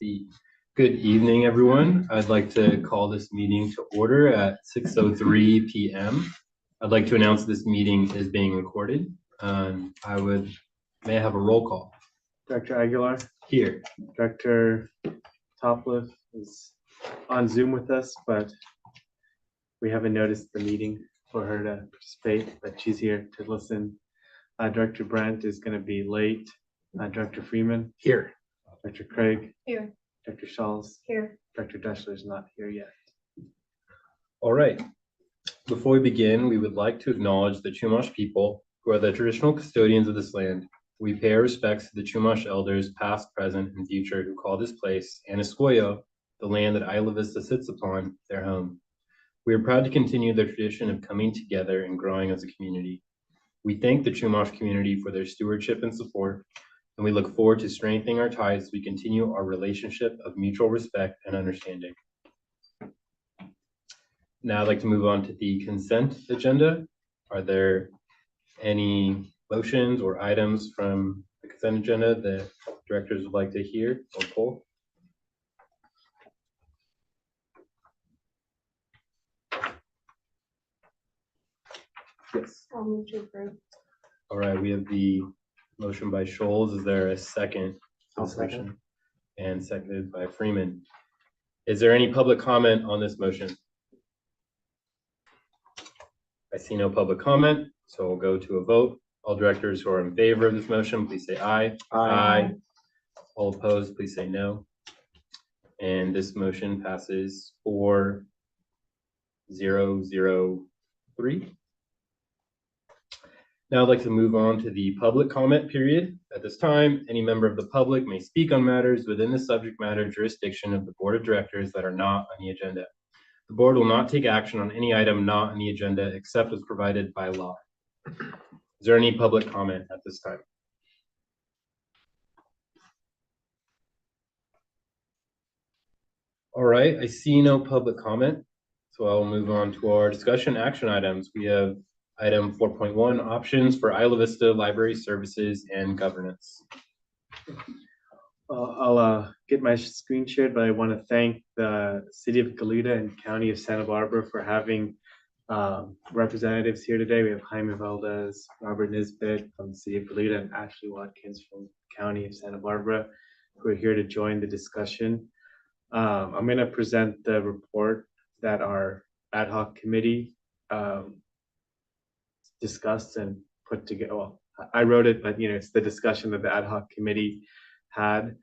IVCSD. Good evening, everyone. I'd like to call this meeting to order at 6:03 p.m. I'd like to announce this meeting is being recorded. May I have a roll call? Director Aguilar. Here. Director Topliff is on Zoom with us, but we haven't noticed the meeting for her to participate, but she's here to listen. Director Brandt is going to be late. Director Freeman. Here. Director Craig. Here. Director Schall's. Here. Director Deschler is not here yet. All right. Before we begin, we would like to acknowledge the Chumash people who are the traditional custodians of this land. We pay our respects to the Chumash elders, past, present, and future, who call this place, Anasquoyo, the land that Isla Vista sits upon, their home. We are proud to continue the tradition of coming together and growing as a community. We thank the Chumash community for their stewardship and support, and we look forward to strengthening our ties as we continue our relationship of mutual respect and understanding. Now I'd like to move on to the consent agenda. Are there any motions or items from the consent agenda that directors would like to hear or pull? Yes. I'll move to approve. All right, we have the motion by Scholes. Is there a second? I'll second. And seconded by Freeman. Is there any public comment on this motion? I see no public comment, so we'll go to a vote. All directors who are in favor of this motion, please say aye. Aye. All opposed, please say no. And this motion passes 4-0-0-3. Now I'd like to move on to the public comment period. At this time, any member of the public may speak on matters within the subject matter jurisdiction of the board of directors that are not on the agenda. The board will not take action on any item not on the agenda except as provided by law. Is there any public comment at this time? All right, I see no public comment, so I'll move on to our discussion action items. We have item 4.1, options for Isla Vista Library Services and Governance. I'll get my screen shared, but I want to thank the City of Goleta and County of Santa Barbara for having representatives here today. We have Jaime Valdez, Robert Nisbet from the City of Goleta, and Ashley Watkins from County of Santa Barbara, who are here to join the discussion. I'm going to present the report that our ad hoc committee discussed and put together. Well, I wrote it, but it's the discussion that the ad hoc committee had,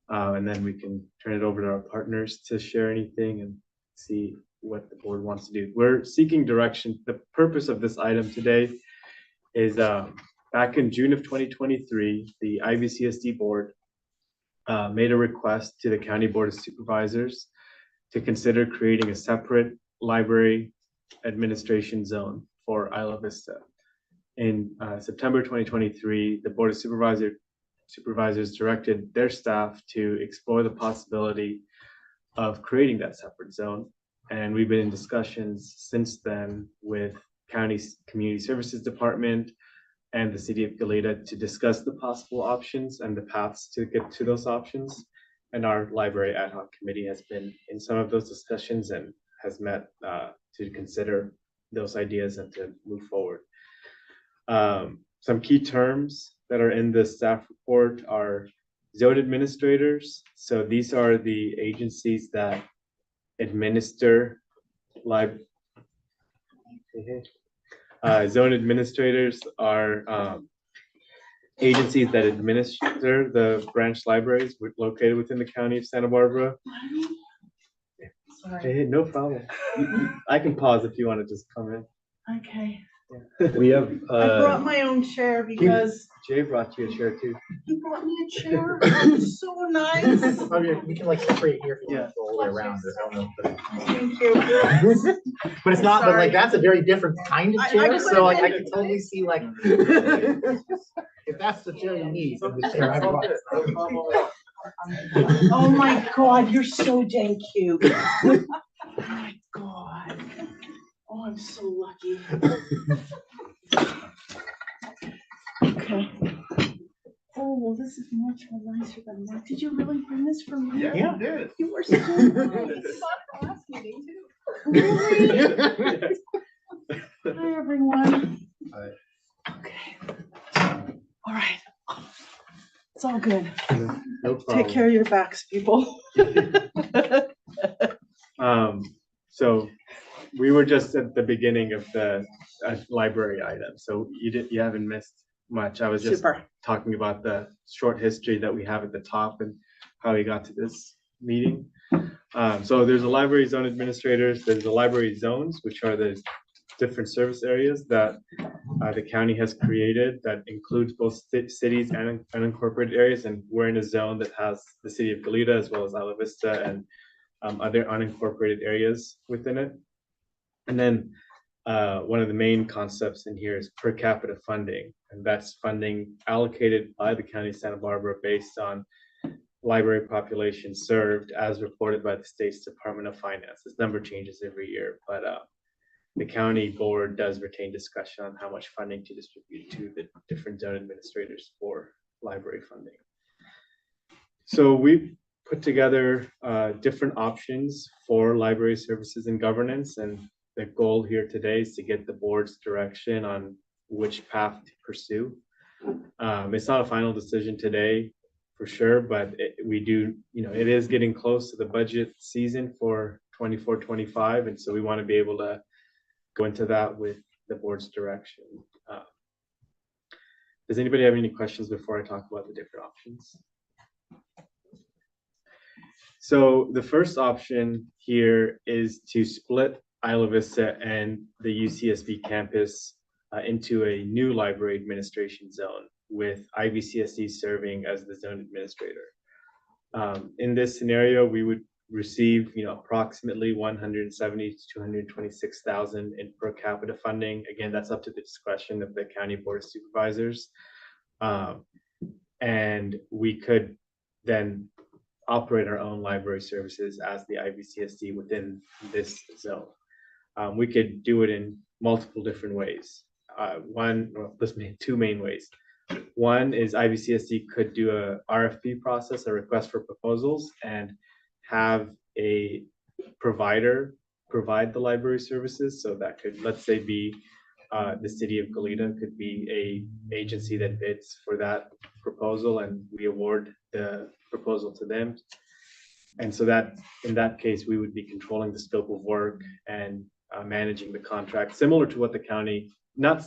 and then we can turn it over to our partners to share anything and see what the board wants to do. We're seeking direction. The purpose of this item today is back in June of 2023, the IVCSD board made a request to the County Board of Supervisors to consider creating a separate library administration zone for Isla Vista. In September 2023, the Board of Supervisors directed their staff to explore the possibility of creating that separate zone. And we've been in discussions since then with County's Community Services Department and the City of Goleta to discuss the possible options and the paths to get to those options. And our library ad hoc committee has been in some of those discussions and has met to consider those ideas and to move forward. Some key terms that are in the staff report are zone administrators. So these are the agencies that administer zone administrators are agencies that administer the branch libraries located within the County of Santa Barbara. Sorry. Hey, no problem. I can pause if you want to just come in. Okay. We have I brought my own chair because Jay brought you a chair too. he brought me a chair. It's so nice. We can like separate here if you Yeah. want to go all the way around. I don't know, Thank you. but it's not. But Sorry. like that's a very different kind of I chair. could've So like I been- can totally see like if that's the chair you need. Then the chair I brought. Oh my God, you're so dang cute. Oh my God. Oh, I'm so lucky. Okay. Oh, well, this is more much more nicer than that. Did you really bring this for me? Yeah, it is. You were so nice. Really? Hi, everyone. Hi. Okay. All right. It's all good. No Take care of your backs, people. So we were just at the beginning of the library item, so you haven't missed much. I was just Super. talking about the short history that we have at the top and how we got to this meeting. So there's a library zone administrators, there's the library zones, which are the different service areas that the county has created that includes both cities and unincorporated areas. And we're in a zone that has the city of Goleta as well as Isla Vista and other unincorporated areas within it. And then one of the main concepts in here is per capita funding, and that's funding allocated by the county of Santa Barbara based on library population served as reported by the state's Department of Finance. This number changes every year, but the county board does retain discussion on how much funding to distribute to the different zone administrators for library funding. So we put together different options for library services and governance, and the goal here today is to get the board's direction on which path to pursue. It's not a final decision today for sure, but we do, it is getting close to the budget season for 24-25, and so we want to be able to go into that with the board's direction. Does anybody have any questions before I talk about the different options? So the first option here is to split Isla Vista and the UCSB campus into a new library administration zone with IVCSD serving as the zone administrator. In this scenario, we would receive, approximately 170 to 226,000 in per capita funding. Again, that's up to the discretion of the county board of supervisors, and we could then operate our own library services as the IVCSD within this zone. We could do it in multiple different ways. Two main ways. One is IVCSD could do a RFP process, a request for proposals, and have a provider provide the library services. So that could, let's say, be the city of Goleta could be a agency that bids for that proposal, and we award the proposal to them. And so that in that case, we would be controlling the scope of work and managing the contract, similar to what the county, not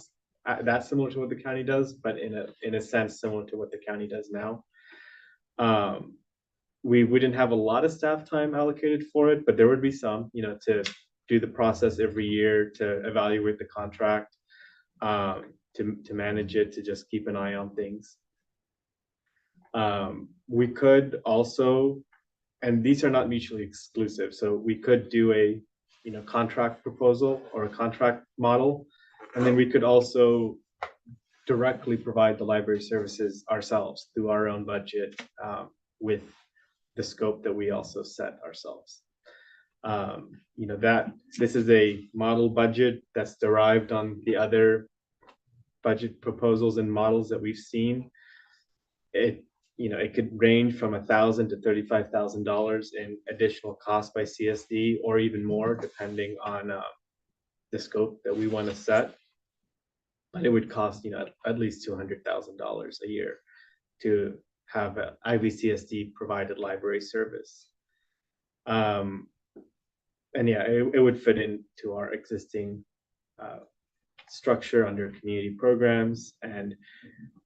that similar to what the county does, but in a sense similar to what the county does now. We wouldn't have a lot of staff time allocated for it, but there would be some, to do the process every year, to evaluate the contract, to manage it, to just keep an eye on things. We could also, and these are not mutually exclusive, so we could do a contract proposal or a contract model, and then we could also directly provide the library services ourselves through our own budget, with the scope that we also set ourselves. That this is a model budget that's derived on the other budget proposals and models that we've seen. It could range from $1,000 to $35,000 in additional cost by CSD, or even more, depending on the scope that we want to set. But it would cost, at least $200,000 a year to have an IVCSD provided library service. And yeah, it would fit into our existing structure under community programs. And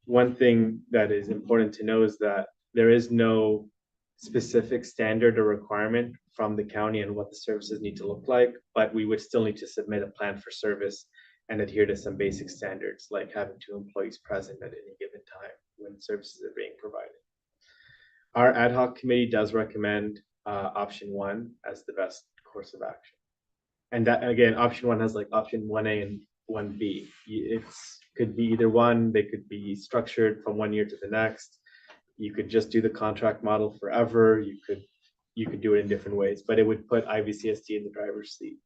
one thing that is important to know is that there is no specific standard or requirement from the county and what the services need to look like, but we would still need to submit a plan for service and adhere to some basic standards, like having 2 employees present at any given time when services are being provided. Our ad hoc committee does recommend option 1 as the best course of action. And that, again, option 1 has like option 1A and 1B. It could be either one. They could be structured from 1 year to the next. You could just do the contract model forever. You could do it in different ways, but it would put IVCSD in the driver's seat.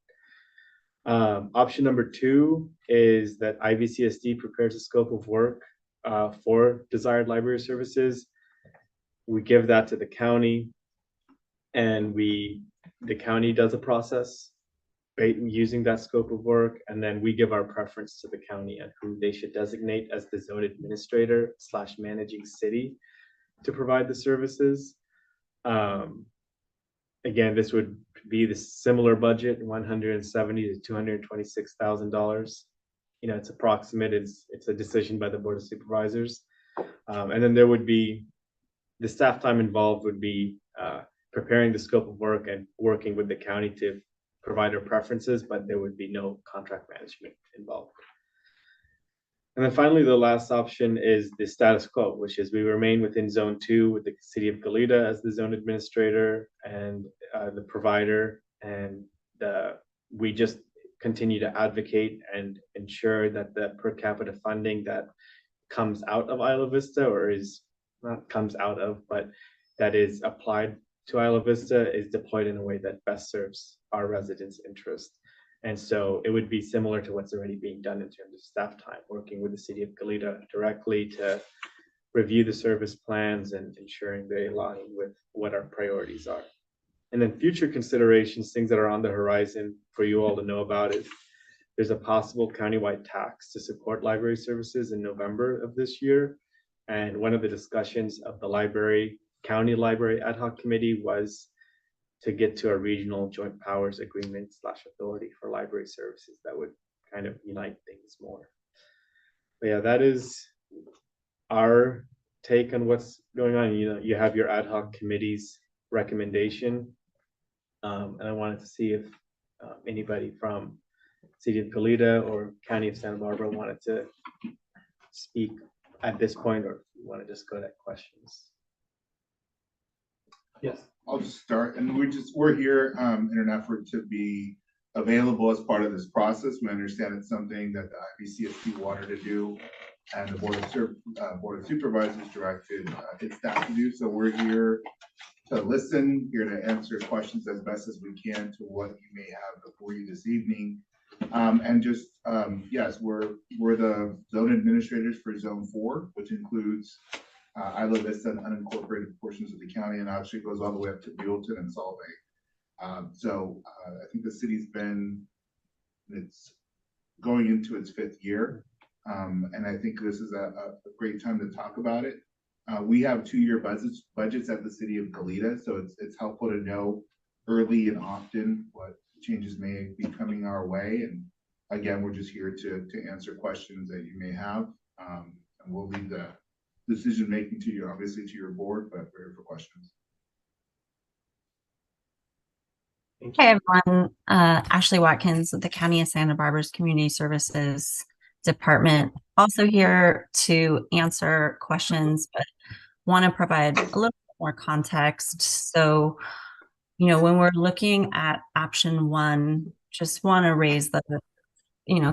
Option number 2 is that IVCSD prepares a scope of work for desired library services, We give that to the county, and the county does a process using that scope of work, and then we give our preference to the county and who they should designate as the zone administrator / managing city to provide the services. Again, this would be the similar budget, $170,000 to $226,000. It's approximate. It's a decision by the Board of Supervisors, and then there would be the staff time involved would be preparing the scope of work and working with the county to provide our preferences, but there would be no contract management involved. And then finally, the last option is the status quo, which is we remain within Zone 2 with the City of Goleta as the zone administrator and the provider, and we just continue to advocate and ensure that the per capita funding that comes out of Isla Vista, or is not comes out of, but that is applied to Isla Vista, is deployed in a way that best serves our residents' interest. And so it would be similar to what's already being done in terms of staff time, working with the City of Goleta directly to review the service plans and ensuring they align with what our priorities are. And then future considerations, things that are on the horizon for you all to know about, is there's a possible countywide tax to support library services in November of this year. And one of the discussions of the county library ad hoc committee was to get to a regional joint powers agreement / authority for library services that would kind of unite things more. But yeah, that is our take on what's going on. You have your ad hoc committee's recommendation. And I wanted to see if anybody from City of Goleta or County of Santa Barbara wanted to speak at this point, or if you want to just go to questions. Yes. I'll just start, and we're here in an effort to be available as part of this process. We understand it's something that the IVCSD wanted to do, and the Board of Supervisors directed its staff to do. So we're here to listen, here to answer questions as best as we can to what you may have before you this evening. And just yes, we're the zone administrators for Zone 4, which includes Isla Vista and unincorporated portions of the county, and actually goes all the way up to Buellton and Salt Lake. So I think the city's it's going into its 5th year. And I think this is a great time to talk about it. We have 2-year budgets at the City of Goleta, so it's helpful to know early and often what changes may be coming our way. And again, we're just here to answer questions that you may have. And we'll leave the decision making to you, obviously to your board, but we're here for questions. Hey everyone, Ashley Watkins with the County of Santa Barbara's Community Services Department. Also here to answer questions, but want to provide a little bit more context. So, when we're looking at option 1, just want to raise the,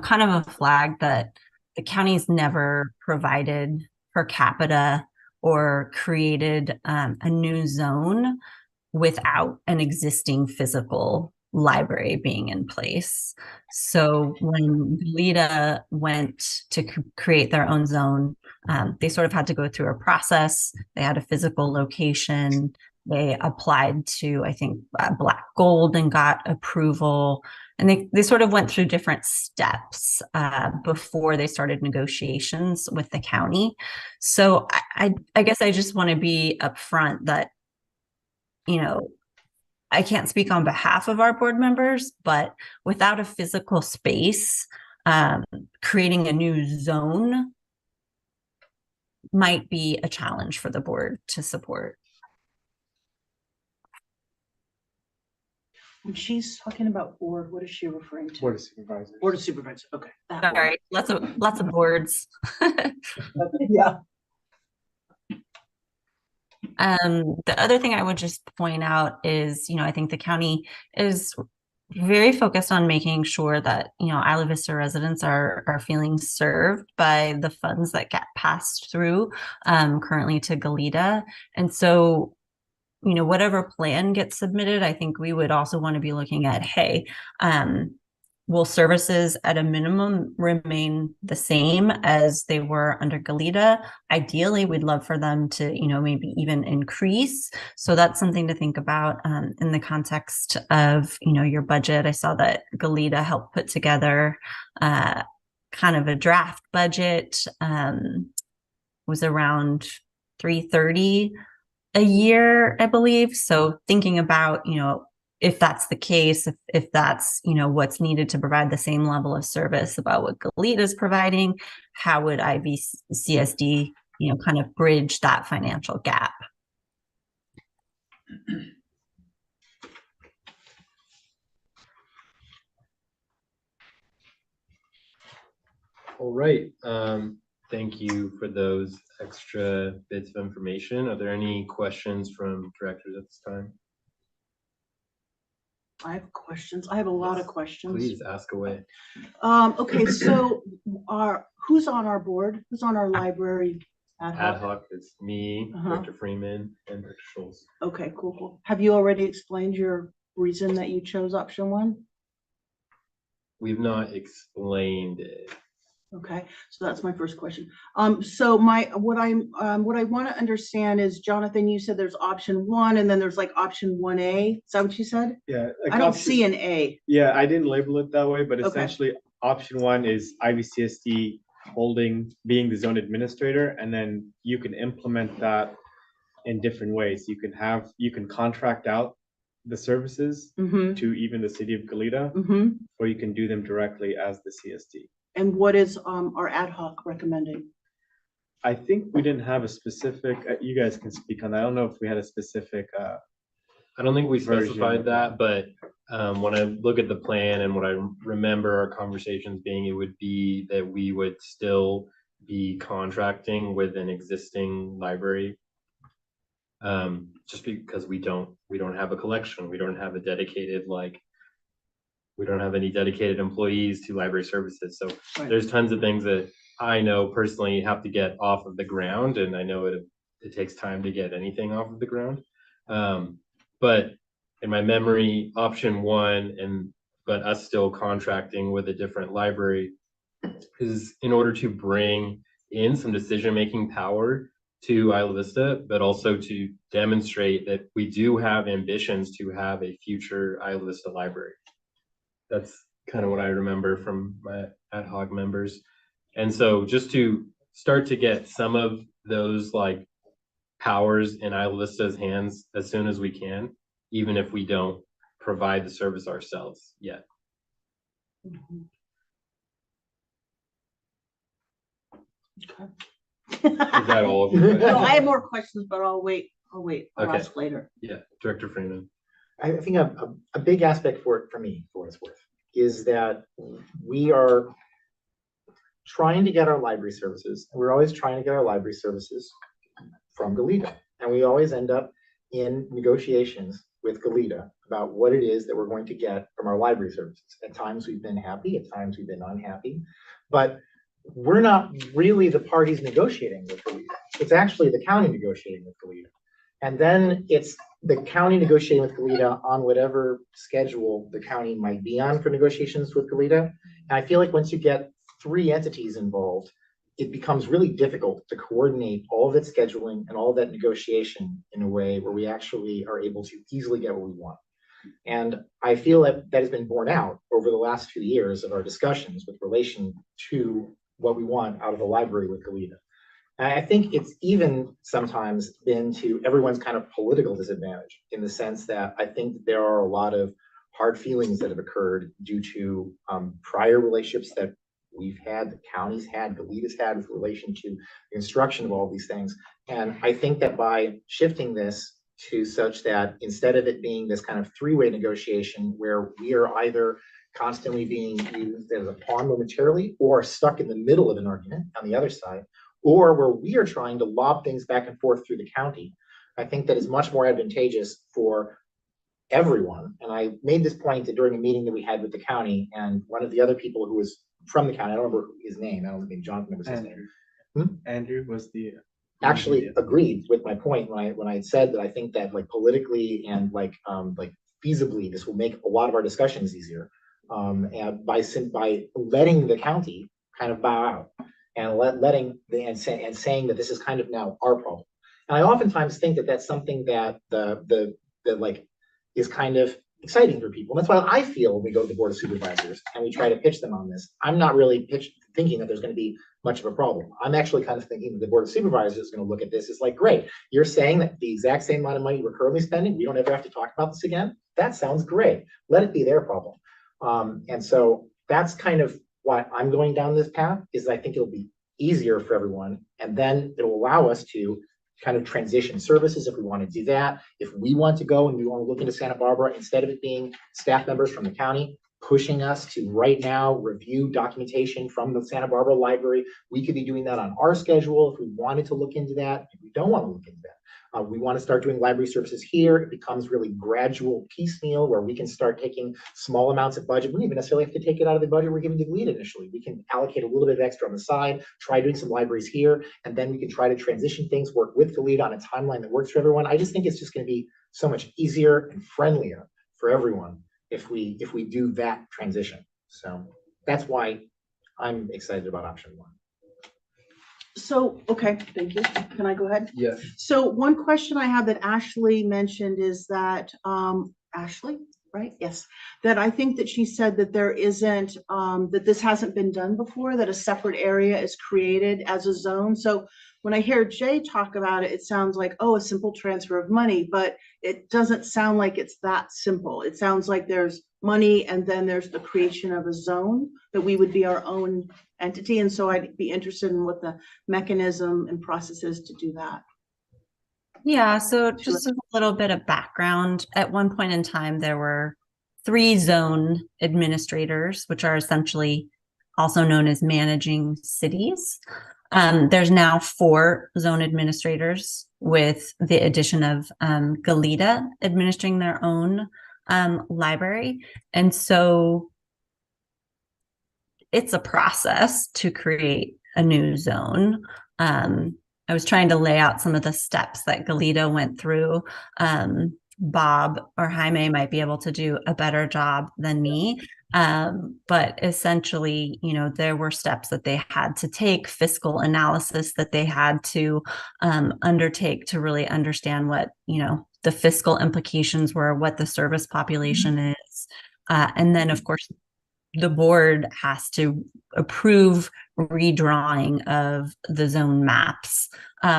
kind of a flag that the county's never provided per capita or created a new zone without an existing physical library being in place. So when Goleta went to create their own zone, they sort of had to go through a process. They had a physical location. They applied to, I think, Black Gold and got approval. And they sort of went through different steps before they started negotiations with the county. So I guess I just want to be upfront that, I can't speak on behalf of our board members, but without a physical space, creating a new zone might be a challenge for the board to support. When she's talking about board, what is she referring to? Board of Supervisors. Board of Supervisors, okay. that one. Sorry, lots of boards. Yeah. The other thing I would just point out is, I think the county is very focused on making sure that, Isla Vista residents are feeling served by the funds that get passed through currently to Goleta. And so, whatever plan gets submitted, I think we would also want to be looking at, hey, will services at a minimum remain the same as they were under Galita? Ideally, we'd love for them to, maybe even increase. So that's something to think about in the context of, your budget. I saw that Galita helped put together kind of a draft budget, was around 330 a year, I believe. So thinking about, if that's the case, if that's, what's needed to provide the same level of service about what Galita is providing, how would IVCSD, kind of bridge that financial gap? All right. Thank you for those extra bits of information. Are there any questions from directors at this time? I have questions. I have a lot of Yes, questions. Please ask away. Okay, so who's on our board? Who's on our library ad Ad hoc? hoc is me, Uh-huh. Director Freeman, and Director Schultz. Okay, cool. Have you already explained your reason that you chose option one? We've not explained it. Okay, so that's my first question. So what I want to understand is, Jonathan, you said there's option one and then there's like option 1A. Is that what you said? Yeah. I don't see an A. Yeah, I didn't label it that way, but Okay. essentially option one is IVCSD being the zone administrator, and then you can implement that in different ways. You can contract out the services Mm-hmm, to even the city of Goleta, mm-hmm. or you can do them directly as the CSD. And what is our ad hoc recommending? I think we didn't have a specific, you guys can speak on that. I don't know if we had a specific, I don't think we Version specified of that, but when I look at the plan and what I remember our conversations being, it would be that we would still be contracting with an existing library. Just because we don't have a collection, we don't have a dedicated, we don't have any dedicated employees to library services. So Right. there's tons of things that I know personally have to get off of the ground, and I know it takes time to get anything off of the ground. But in my memory, option one, but us still contracting with a different library is in order to bring in some decision-making power to Isla Vista, but also to demonstrate that we do have ambitions to have a future Isla Vista library. That's kind of what I remember from my ad hoc members. And so just to start to get some of those powers in Isla Vista's hands as soon as we can, even if we don't provide the service ourselves yet. Mhm. Okay. Is that all of your No, questions? I have more questions, but I'll wait. I'll Okay. ask later. Yeah, Director Freeman. I think a big aspect for me, for what it's worth, is that we are trying to get our library services. And we're always trying to get our library services from Goleta. And we always end up in negotiations with Goleta about what it is that we're going to get from our library services. At times we've been happy, at times we've been unhappy, but we're not really the parties negotiating with Goleta. It's actually the county negotiating with Goleta. And then it's the county negotiating with Goleta on whatever schedule the county might be on for negotiations with Goleta. And I feel like once you get 3 entities involved, it becomes really difficult to coordinate all of that scheduling and all of that negotiation in a way where we actually are able to easily get what we want. And I feel that has been borne out over the last few years of our discussions with relation to what we want out of the library with Goleta. And I think it's even sometimes been to everyone's kind of political disadvantage, in the sense that I think there are a lot of hard feelings that have occurred due to prior relationships that we've had, the county's had, Goleta's had, with relation to the construction of all these things. And I think that by shifting this to such that instead of it being this kind of 3-way negotiation where we are either constantly being used as a pawn momentarily or stuck in the middle of an argument on the other side, or where we are trying to lob things back and forth through the county, I think that is much more advantageous for everyone. And I made this point during a meeting that we had with the county, and one of the other people who was from the county, I don't remember his name, I don't think Jonathan was his name. Andrew was the Actually agreed with my point when I had said that I think that politically and feasibly, this will make a lot of our discussions easier. And by letting the county kind of bow out and saying that this is kind of now our problem. And I oftentimes think that that's something that that like is kind of exciting for people. And that's why I feel when we go to the Board of Supervisors and we try to pitch them on this, I'm not really thinking that there's going to be much of a problem. I'm actually kind of thinking that the Board of Supervisors is going to look at this as like, great, you're saying that the exact same amount of money we're currently spending, we don't ever have to talk about this again. That sounds great. Let it be their problem. And so that's kind of why I'm going down this path, is I think it'll be easier for everyone. And then it'll allow us to kind of transition services if we want to do that. If we want to go and we want to look into Santa Barbara, instead of it being staff members from the county pushing us to right now review documentation from the Santa Barbara library, we could be doing that on our schedule if we wanted to look into that. If we don't want to look into that, we want to start doing library services here. It becomes really gradual, piecemeal, where we can start taking small amounts of budget. We don't even necessarily have to take it out of the budget we're giving to the lead initially. We can allocate a little bit extra on the side, try doing some libraries here, and then we can try to transition things, work with the lead on a timeline that works for everyone. I just think it's just going to be so much easier and friendlier for everyone if we do that transition. So that's why I'm excited about option one. So, okay, thank you. Can I go ahead? Yes. So one question I have that Ashley mentioned is that, Ashley, right? Yes. That I think that she said that there isn't, that this hasn't been done before, that a separate area is created as a zone. So when I hear Jay talk about it, it sounds like, oh, a simple transfer of money, but it doesn't sound like it's that simple. It sounds like there's money and then there's the creation of a zone that we would be our own entity. And so I'd be interested in what the mechanism and process is to do that. Yeah, so just a little bit of background. At one point in time, there were 3 zone administrators, which are essentially also known as managing cities. There's now 4 zone administrators, with the addition of Goleta administering their own library. And so it's a process to create a new zone. I was trying to lay out some of the steps that Goleta went through. Bob or Jaime might be able to do a better job than me. But essentially, you know, there were steps that they had to take, fiscal analysis that they had to undertake to really understand what, you know, the fiscal implications were, what the service population is. And then, of course, the board has to approve redrawing of the zone maps.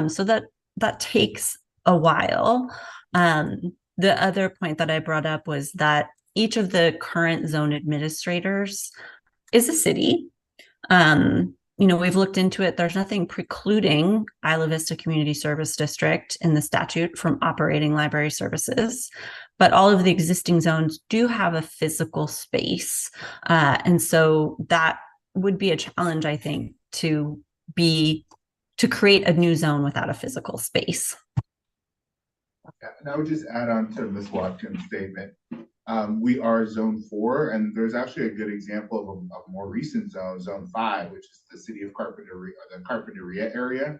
So that takes a while. The other point that I brought up was that each of the current zone administrators is a city. You know, we've looked into it. There's nothing precluding Isla Vista Community Service District in the statute from operating library services, but all of the existing zones do have a physical space. And so that would be a challenge, I think, to create a new zone without a physical space. Yeah, and I would just add on to Ms. Watkins' statement. We are zone 4, and there's actually a good example of a more recent zone, zone 5, which is the city of Carpinteria, or the Carpinteria area.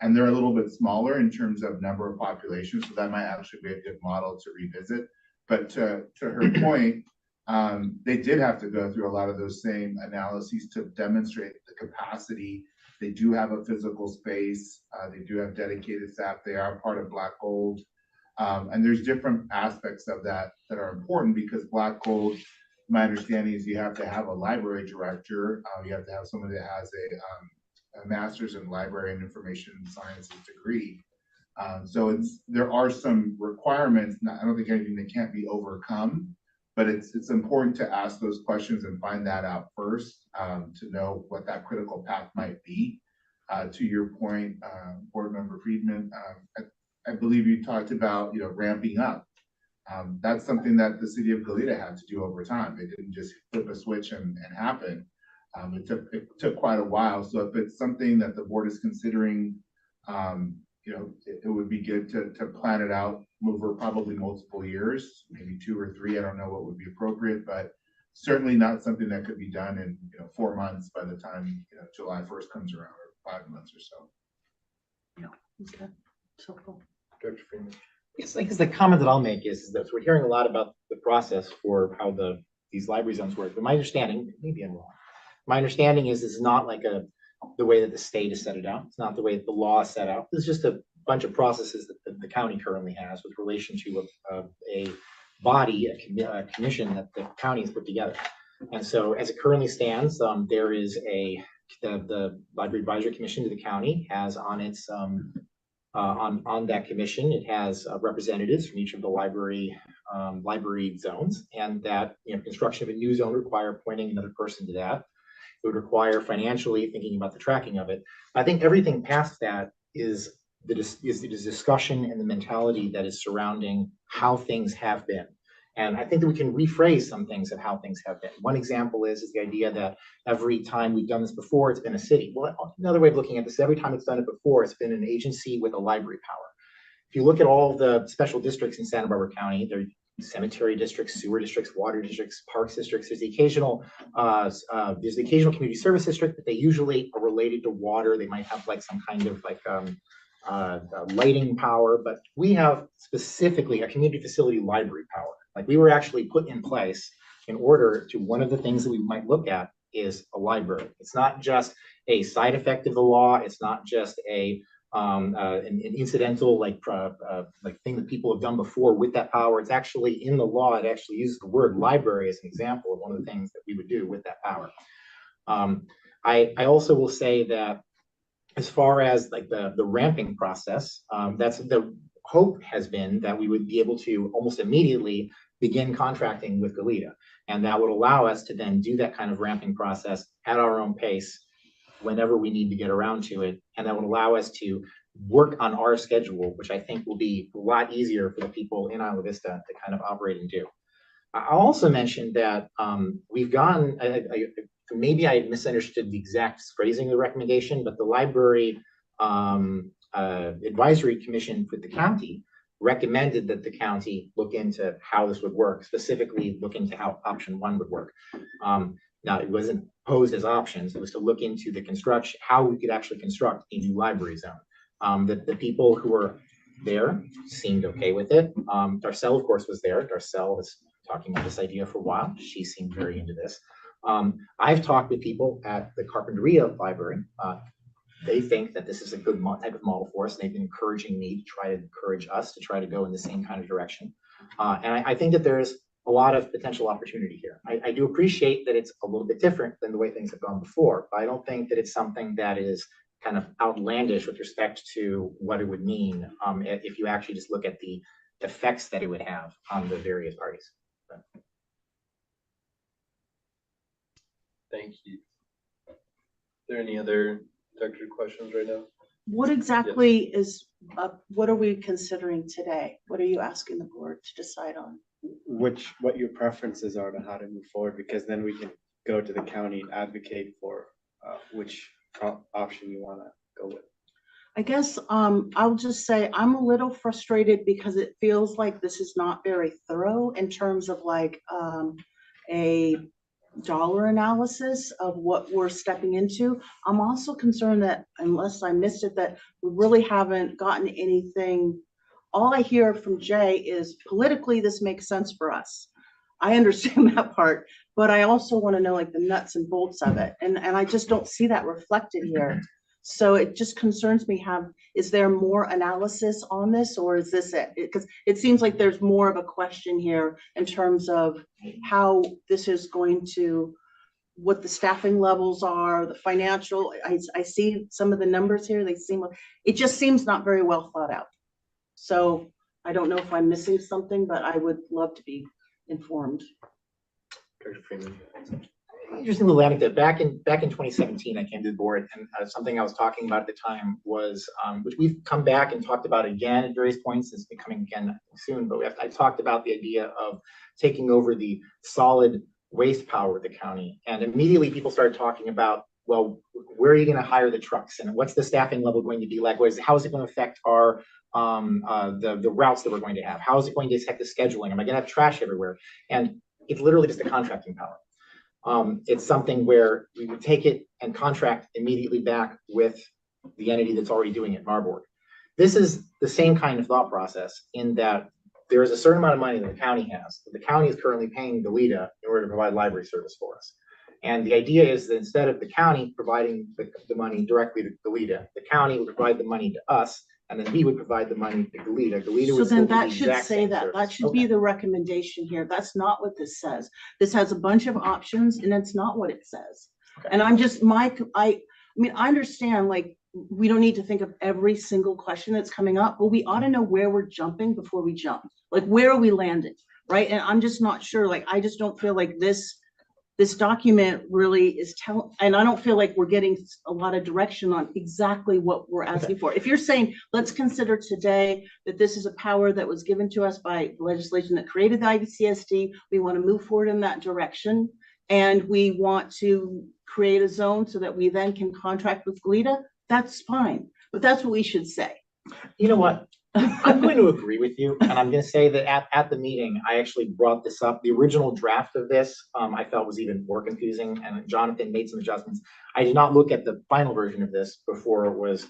And they're a little bit smaller in terms of number of population, so that might actually be a good model to revisit. But to her point, they did have to go through a lot of those same analyses to demonstrate the capacity. They do have a physical space. They do have dedicated staff. They are part of Black Gold. And there's different aspects of that that are important, because Black Gold, my understanding is you have to have a library director. You have to have somebody that has a master's in library and information sciences degree. So there are some requirements. I don't think anything that can't be overcome, but it's important to ask those questions and find that out first, to know what that critical path might be. To your point, Board Member Friedman, I believe you talked about, you know, ramping up. That's something that the city of Goleta had to do over time. It didn't just flip a switch and happen. It took quite a while. So if it's something that the board is considering, you know, it would be good to plan it out over probably multiple years, maybe 2 or 3. I don't know what would be appropriate, but certainly not something that could be done in, you know, 4 months by the time, you know, July 1st comes around, or 5 months or so. Yeah, okay, so cool. Dr. Freeman. Yes, I guess the comment that I'll make is that we're hearing a lot about the process for how the these library zones work. But my understanding, maybe I'm wrong. My understanding is it's not like the way that the state has set it out. It's not the way that the law is set out. It's just a bunch of processes that the county currently has with relation to a body, a commission that the county has put together. And so as it currently stands, there is the Library Advisory Commission to the county has on its on that commission, it has representatives from each of the library zones, and that construction of a new zone require appointing another person to that. It would require financially thinking about the tracking of it. I think everything past that is the discussion and the mentality that is surrounding how things have been. And I think that we can rephrase some things of how things have been. One example is the idea that every time we've done this before, it's been a city. Well, another way of looking at this, every time it's done it before, it's been an agency with a library power. If you look at all of the special districts in Santa Barbara County, there are cemetery districts, sewer districts, water districts, parks districts. There's the occasional community service district, but they usually are related to water. They might have like some kind of like lighting power, but we have specifically a community facility library power. Like we were actually put in place in order to, one of the things that we might look at is a library. It's not just a side effect of the law. It's not just an incidental like thing that people have done before with that power. It's actually in the law. It actually uses the word library as an example of one of the things that we would do with that power. I also will say that as far as like the ramping process, that's the hope has been that we would be able to almost immediately begin contracting with Goleta. And that would allow us to then do that kind of ramping process at our own pace whenever we need to get around to it. And that would allow us to work on our schedule, which I think will be a lot easier for the people in Isla Vista to kind of operate and do. I'll also mention that we've gone, maybe I misunderstood the exact phrasing of the recommendation, but the library advisory commission with the county recommended that the county look into how this would work, specifically look into how option one would work. Now, it wasn't posed as options. It was to look into the construction, how we could actually construct a new library zone. The people who were there seemed okay with it. Darcel, of course, was there. Darcel was talking about this idea for a while. She seemed very into this. I've talked with people at the Carpinteria Library. They think that this is a good type of model for us. They've been encouraging me to try to encourage us to try to go in the same kind of direction. And I think that there's a lot of potential opportunity here. I do appreciate that it's a little bit different than the way things have gone before, but I don't think that it's something that is kind of outlandish with respect to what it would mean if you actually just look at the effects that it would have on the various parties. Thank you. Are there any other directed questions right now? What exactly is, what are we considering today? What are you asking the board to decide on? What your preferences are to how to move forward, because then we can go to the county and advocate for which option you want to go with. I guess I'll just say I'm a little frustrated because it feels like this is not very thorough in terms of like a dollar analysis of what we're stepping into. I'm also concerned that, unless I missed it, that we really haven't gotten anything. All I hear from Jay is politically this makes sense for us. I understand that part, but I also want to know like the nuts and bolts of it. And I just don't see that reflected here. So it just concerns me, is there more analysis on this, or is this it? Because it seems like there's more of a question here in terms of how this is going to, what the staffing levels are, the financial, I see some of the numbers here, it just seems not very well thought out. So I don't know if I'm missing something, but I would love to be informed. Dr. Freeman. Interesting little anecdote. Back in 2017, I came to the board, and something I was talking about at the time was, which we've come back and talked about again at various points. It's becoming again soon, but I talked about the idea of taking over the solid waste power of the county, and immediately people started talking about, well, where are you going to hire the trucks, and what's the staffing level going to be like? How is it going to affect our the routes that we're going to have? How is it going to affect the scheduling? Am I going to have trash everywhere? And it's literally just a contracting power. It's something where we would take it and contract immediately back with the entity that's already doing it, Marburg. This is the same kind of thought process, in that there is a certain amount of money that the county has. The county is currently paying Goleta in order to provide library service for us. And the idea is that instead of the county providing the money directly to Goleta, the county would provide the money to us, and then we would provide the money to Goleta. Goleta So would still then do the that should exact say same that, service. that should be Okay. the recommendation here. That's not what this says. This has a bunch of options and that's not what it says. Okay. And I'm just, I mean, I understand, like, we don't need to think of every single question that's coming up, but we ought to know where we're jumping before we jump. Like, where are we landing, right? And I'm just not sure, like, I just don't feel like this document really is and I don't feel like we're getting a lot of direction on exactly what we're asking for. If you're saying, let's consider today that this is a power that was given to us by legislation that created the IVCSD, we want to move forward in that direction, and we want to create a zone so that we then can contract with Goleta, that's fine. But that's what we should say. You know what? I'm going to agree with you, and I'm going to say that at the meeting, I actually brought this up. The original draft of this, I felt was even more confusing, and Jonathan made some adjustments. I did not look at the final version of this before it was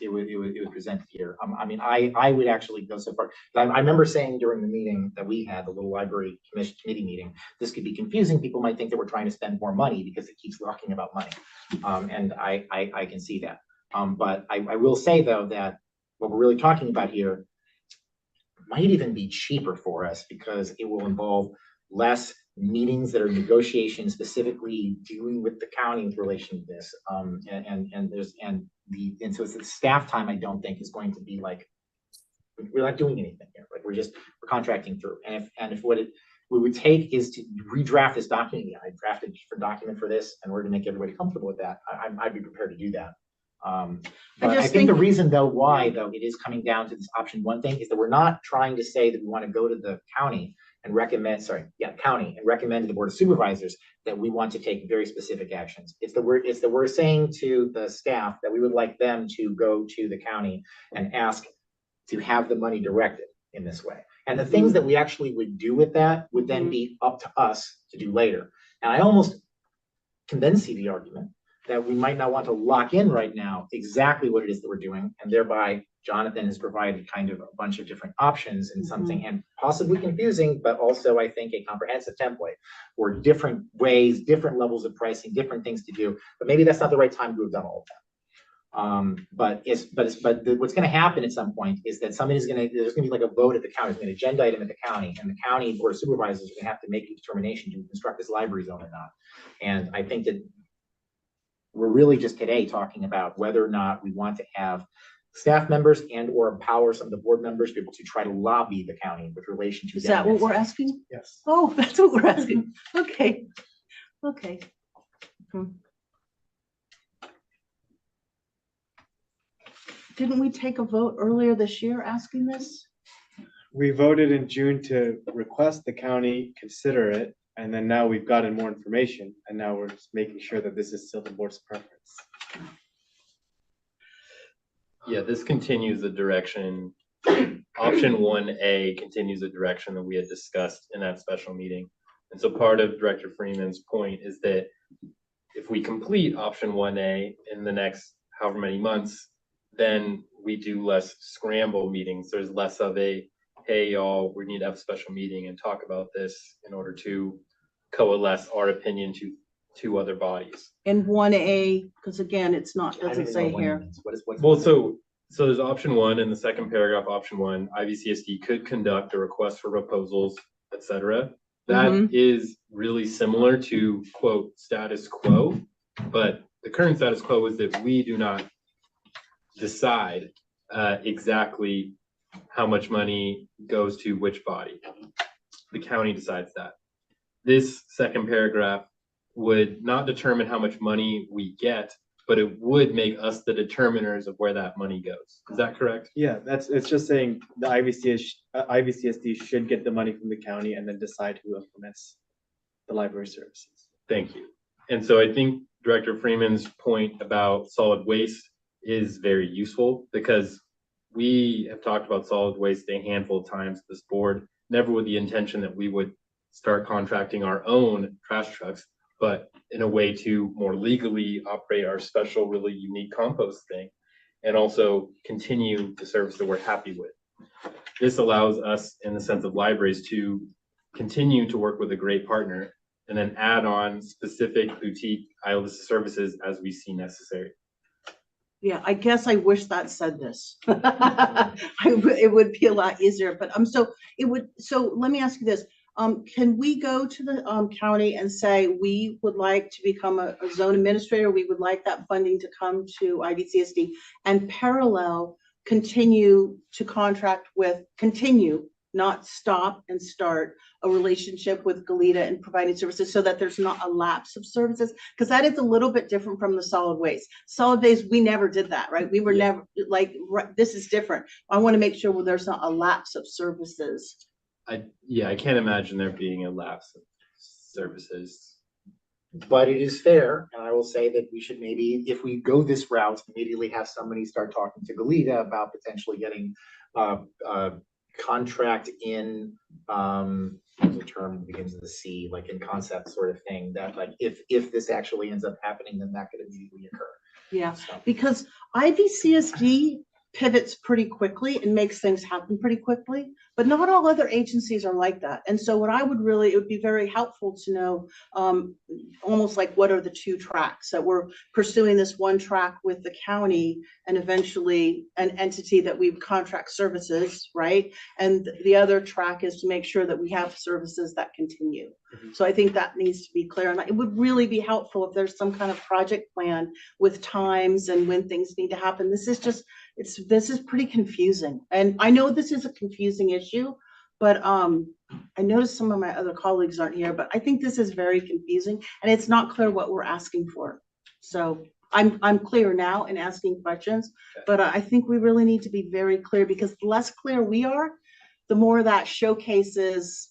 presented here. I mean, I would actually go so far. I remember saying during the meeting that we had, the little library committee meeting, this could be confusing. People might think that we're trying to spend more money because it keeps talking about money, and I can see that. But I will say though that what we're really talking about here might even be cheaper for us because it will involve less meetings that are negotiations specifically dealing with the county with relation to this. And so it's the staff time, I don't think is going to be like, we're not doing anything here. Like we're contracting through. And if what it would take is to redraft this document. Yeah, I drafted a different document for this in order to make everybody comfortable with that. I'd be prepared to do that. But I think the reason though why though it is coming down to this option one thing is that we're not trying to say that we want to go to the county and recommend to the board of supervisors that we want to take very specific actions. It's that we're saying to the staff that we would like them to go to the county and ask to have the money directed in this way. And the things that we actually would do with that would then be up to us to do later. And I almost can then see the argument that we might not want to lock in right now exactly what it is that we're doing, and thereby Jonathan has provided kind of a bunch of different options and something, and possibly confusing, but also I think a comprehensive template for different ways, different levels of pricing, different things to do. But maybe that's not the right time to have done all of that. But what's going to happen at some point is that there's going to be like a vote at the county, an agenda item at the county, and the county board of supervisors are going to have to make a determination to construct this library zone or not. And I think that we're really just today talking about whether or not we want to have staff members and or empower some of the board members to be able to try to lobby the county with relation to. Is that what we're asking? Yes. Oh, that's what we're asking. Okay. Okay. Didn't we take a vote earlier this year asking this? We voted in June to request the county consider it. And then now we've gotten more information, and now we're just making sure that this is still the board's preference. Yeah, this continues the direction. Option 1A continues the direction that we had discussed in that special meeting. And so part of Director Freeman's point is that if we complete option 1A in the next however many months, then we do less scramble meetings. There's less of a, hey, y'all, we need to have a special meeting and talk about this in order to coalesce our opinion to two other bodies. And 1A, because again, it's not, doesn't say here. Well, so there's option 1 in the second paragraph, option 1, IVCSD could conduct a request for proposals, etc. That is really similar to quote status quo, but the current status quo is that we do not decide exactly how much money goes to which body. The county decides that. This second paragraph would not determine how much money we get, but it would make us the determiners of where that money goes. Is that correct? Yeah, it's just saying the IVCSD should get the money from the county and then decide who implements the library services. Thank you. And so I think Director Freeman's point about solid waste is very useful because we have talked about solid waste a handful of times at this board, never with the intention that we would start contracting our own trash trucks, but in a way to more legally operate our special, really unique compost thing and also continue the service that we're happy with. this allows us, in the sense of libraries, to continue to work with a great partner and then add on specific boutique ILS services as we see necessary. Yeah, I guess I wish that said this. It would be a lot easier, but so let me ask you this. Can we go to the county and say, we would like to become a zone administrator, we would like that funding to come to IVCSD, and parallel continue to continue, not stop and start a relationship with Galita and providing services, so that there's not a lapse of services? Because that is a little bit different from the solid waste. Solid waste, we never did that, right? We were never like, this is different. I want to make sure there's not a lapse of services. I can't imagine there being a lapse of services. But it is fair, and I will say that we should maybe, if we go this route, immediately have somebody start talking to Galita about potentially getting contract in, there's a term that begins with a C, like in concept sort of thing, that like if this actually ends up happening, then that could immediately occur. Yeah, So, because IVCSD pivots pretty quickly and makes things happen pretty quickly, but not all other agencies are like that. And so it would be very helpful to know, almost like, what are the two tracks that we're pursuing? This one track with the county and eventually an entity that we contract services, right? And the other track is to make sure that we have services that continue. So I think that needs to be clear. And it would really be helpful if there's some kind of project plan with times and when things need to happen. This is pretty confusing. And I know this is a confusing issue, but I noticed some of my other colleagues aren't here, but I think this is very confusing and it's not clear what we're asking for. So I'm clear now in asking questions, but I think we really need to be very clear, because the less clear we are, the more that showcases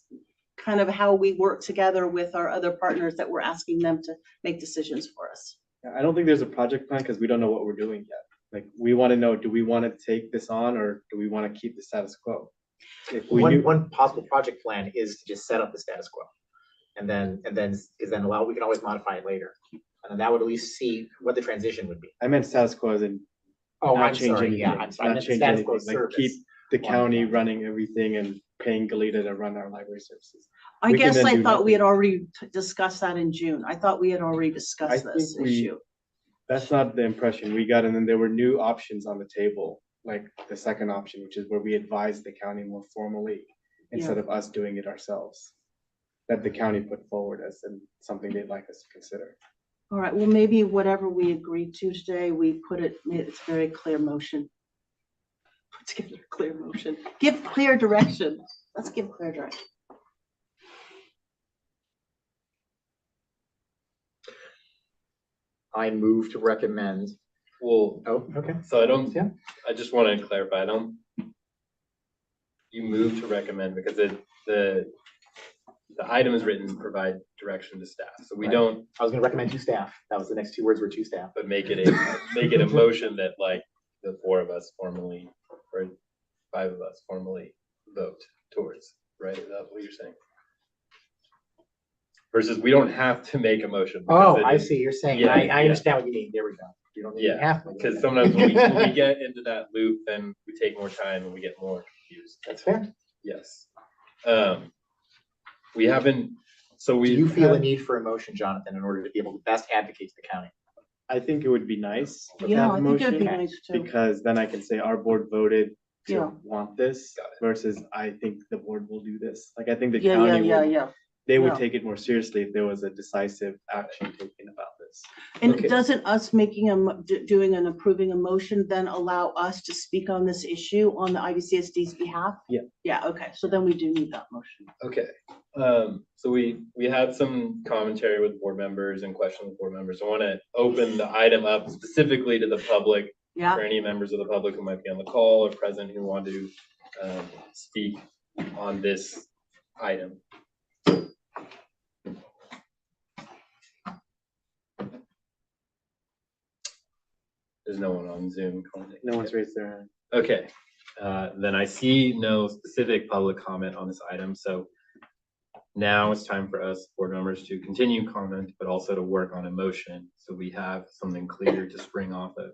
kind of how we work together with our other partners that we're asking them to make decisions for us. I don't think there's a project plan because we don't know what we're doing yet. Like, we want to know, do we want to take this on or do we want to keep the status quo? If we knew, one possible project plan is to just set up the status quo. And then we can always modify it later. And then that would at least see what the transition would be. I meant status quo as in Oh, not I'm change sorry, anything, yeah, I'm sorry, I not meant change status quo anything, like service. keep the county Yeah. running everything and paying Galita to run our library services. I We can guess then I do thought we had nothing. already discussed that in June. I thought we had already discussed I this think we- issue. That's not the impression we got. And then there were new options on the table, like the second option, which is where we advise the county more formally instead of us doing it ourselves. That the county put forward as something they'd like us to consider. All right, well, maybe whatever we agreed to today, it's very clear motion. Put together a clear motion. Give clear direction. Let's give clear direction. I move to recommend. Well, Oh, okay. so Yeah. I just want to clarify, you move to recommend because the item is written to provide direction to staff. So we Right. don't, I was gonna recommend to staff. That was the next two words were to staff. but make it a motion that like the four of us formally, or five of us formally vote towards, right? Is that what you're saying? Versus we don't have to make a motion. because Oh, it I is- see. You're saying, Yeah, I yeah. understand what you mean. There we go. You don't even have to. Because sometimes when we get into that loop, then we take more time and we get more confused. That's fair. Yes. We haven't, so Do we. you feel a need for a motion, Jonathan, in order to be able to best advocate to the county? I think it would be nice to Yeah, have I a think that'd be motion, nice too. because then I can say our board voted Yeah. to want this Got it. versus I think the board will do this. Like, I think the Yeah, county yeah, would, yeah. they would Yeah. take it more seriously if there was a decisive action taken about this. And Okay. doesn't us doing and approving a motion then allow us to speak on this issue on the IVCSD's behalf? Yeah. Yeah, okay, so then we do need that motion. Okay, so we had some commentary with board members and questions with board members. I want to open the item up specifically to the public, Yeah, for any members of the public who might be on the call or present who want to speak on this item. There's no one on Zoom commenting. No one's raised their hand. Okay, then I see no specific public comment on this item, so now it's time for us board members to continue comment, but also to work on a motion, so we have something clear to spring off of.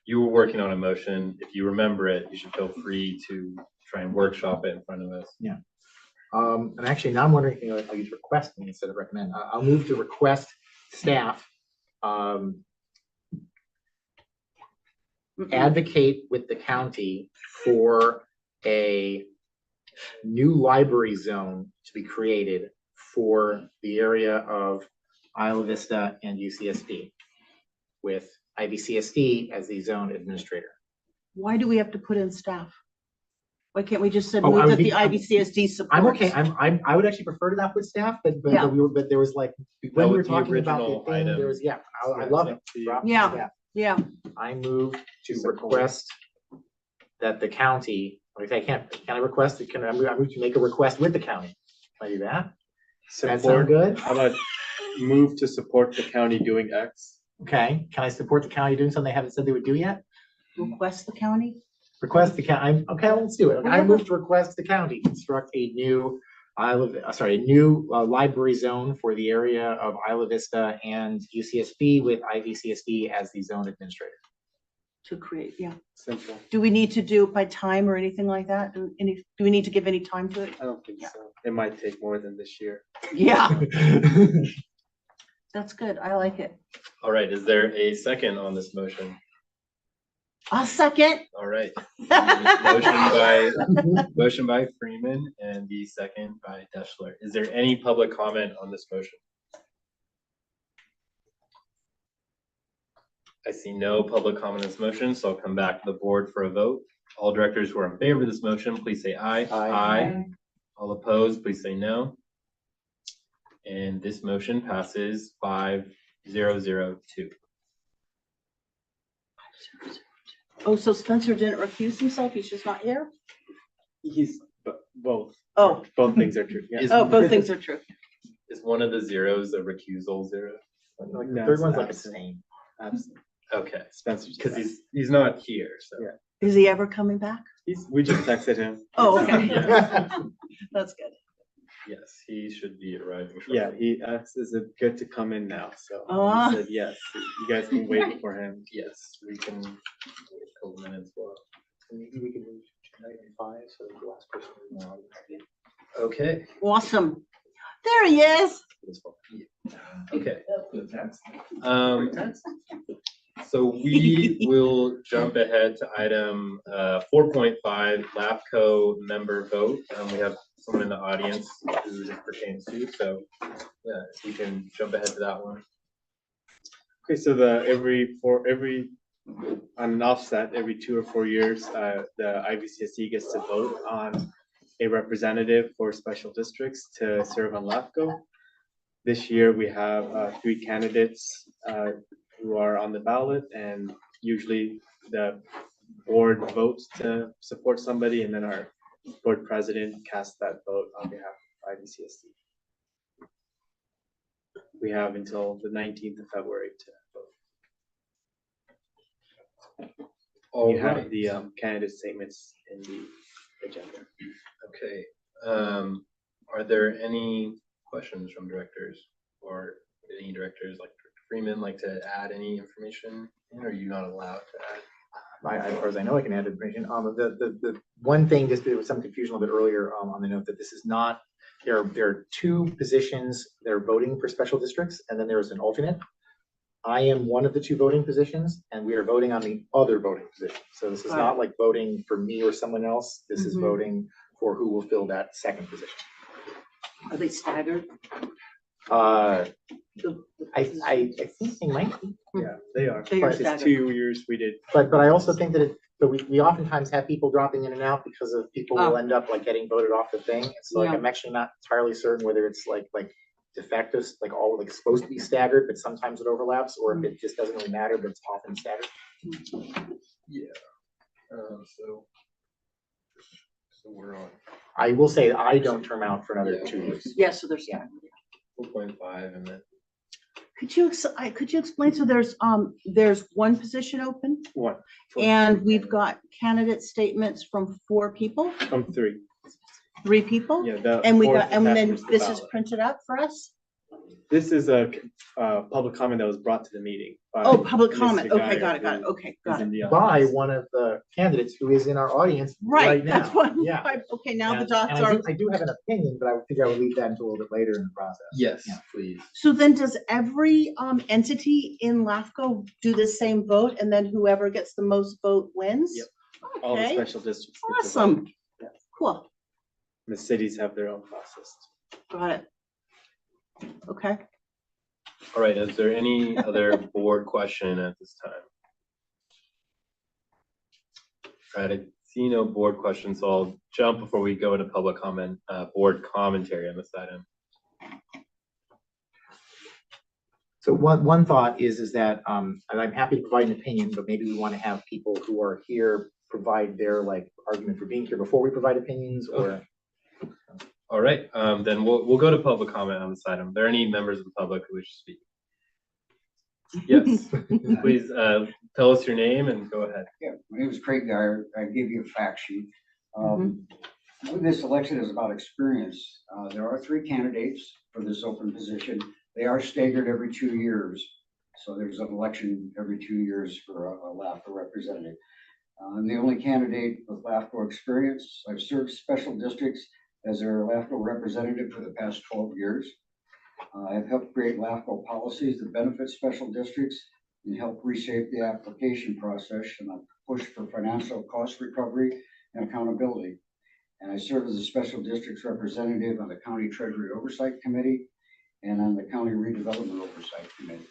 you were working on a motion. If you remember it, you should feel free to try and workshop it in front of us. And actually, now I'm wondering if I'll use request instead of recommend. I'll move to request staff advocate with the county for a new library zone to be created for the area of Isla Vista and UCSD, with IVCSD as the zone administrator. Why do we have to put in staff? Why can't we just say Oh, I move would that the be- IVCSD supports? I'm okay. I would actually prefer to not put staff, but Yeah. but there was like when we were was the talking about original the thing, there was item. I love it. Drop Yeah. staff. Yeah, I move to request that the county, or if I can I request, I move to make a request with the county? Can I do that? Does that sound Support, good? how about move to support the county doing X? Okay, can I support the county doing something they haven't said they would do yet? request the county. Request the county, okay, let's do it. I Whatever. move to request the county construct a new library zone for the area of Isla Vista and UCSB with IVCSD as the zone administrator. To create, yeah. Simple. Do we need to do it by time or anything like that? Do we need to give any time to it? I don't think so. It might take more than this year. Yeah, that's good. I like it. All right, is there a second on this motion? A second. All right, motion by Freeman and the second by Deschler. Is there any public comment on this motion? I see no public comment on this motion, so I'll come back to the board for a vote. All directors who are in favor of this motion, please say aye. Aye. All opposed, please say no. And this motion passes 5-0-0-2. Oh, so Spencer didn't recuse himself? He's just not here? He's both. Oh, Both things are true. Yeah. Is- oh, both things are true. Is one of the zeros a recusal zero? Like the No, third it's one's like a absent. stain. Absent. Okay, Spencer's because he's not here, so. Yeah. Is he ever coming back? we just texted him. Oh, okay. Yeah. That's good. Yes, he should be arriving. Yeah, shortly. he asked, is it good to come in now? So Ah. he said yes. You guys can wait for him. Yes, we can wait a couple minutes while. Maybe we can move to item 5, so the last person. Okay. Awesome. There he is. Okay. So we will jump ahead to item 4.5, LAPCO member vote. We have someone in the audience who this pertains to, so yeah, if you can jump ahead to that one. Okay, so on an offset, every 2 or 4 years, the IVCSD gets to vote on a representative for special districts to serve on LAPCO. This year, we have 3 candidates who are on the ballot, and usually the board votes to support somebody, and then our board president casts that vote on behalf of IVCSD. We have until the 19th of February to vote. All You have right. the candidate statements in the agenda. Okay, are there any questions from directors or any directors like Director Freeman like to add any information? Or are you not allowed to add? As far as I know, I can add information. The one thing, just there was some confusion a little bit earlier on the note that this is not, there are 2 positions that are voting for special districts, and then there's an alternate. I am one of the 2 voting positions, and we are voting on the other voting position. So this is Got not like voting for me or someone else. This is Mhm. voting for who will fill that second position. Are they staggered? I think they might be. Yeah, they are. They are It's staggered. 2 years we did. But I also think that we oftentimes have people dropping in and out because of people will end up like getting voted off the thing. So like, Yeah. I'm actually not entirely certain whether it's like de facto, like all like supposed to be staggered, but sometimes it overlaps, or if it just doesn't really matter, but it's often staggered. Yeah. So we're on I will say I don't term out for another 2 years. Yeah, so there's, 4.5 and then. could you explain, so there's 1 position open One. and we've got candidate statements from 4 people, From 3. 3 people? Yeah. And we fourth got, and then attached is the this is ballot. printed up for us? This is a public comment that was brought to the meeting. by Oh, public Mr. comment. Okay, Geyer, got it, who okay, is got it. in the By audience. one of the candidates who is in our audience Right, right now. that's what, Yeah. okay, now the And- dots and are. I do have an opinion, but I would figure I would leave that until a little bit later in the process. Yes, Yeah. please. So then does every entity in LAFCO do the same vote and then whoever gets the most vote wins? Yep. All the Okay, special districts. get to vote. awesome. Yeah. Cool, The cities have their own process. got it. Okay, All right, is there any other board question at this time? All right, I see no board questions, so I'll jump before we go into public comment, board commentary on this item. So one thought is that, and I'm happy to provide an opinion, but maybe we want to have people who are here provide their like argument for being here before we provide opinions, or. All right, then we'll go to public comment on this item. Are there any members of the public who wish to speak? Yes, please, tell us your name and go ahead. Yeah, my name is Craig Geyer. I gave you a fact sheet. This election is about experience. There are 3 candidates for this open position. They are staggered every 2 years. So there's an election every 2 years for a LAFCO representative. I'm the only candidate with LAFCO experience. I've served special districts as their LAFCO representative for the past 12 years. I've helped create LAFCO policies that benefit special districts and help reshape the application process, and I've pushed for financial cost recovery and accountability. And I serve as a special districts representative on the County Treasury Oversight Committee and on the County Redevelopment Oversight Committee.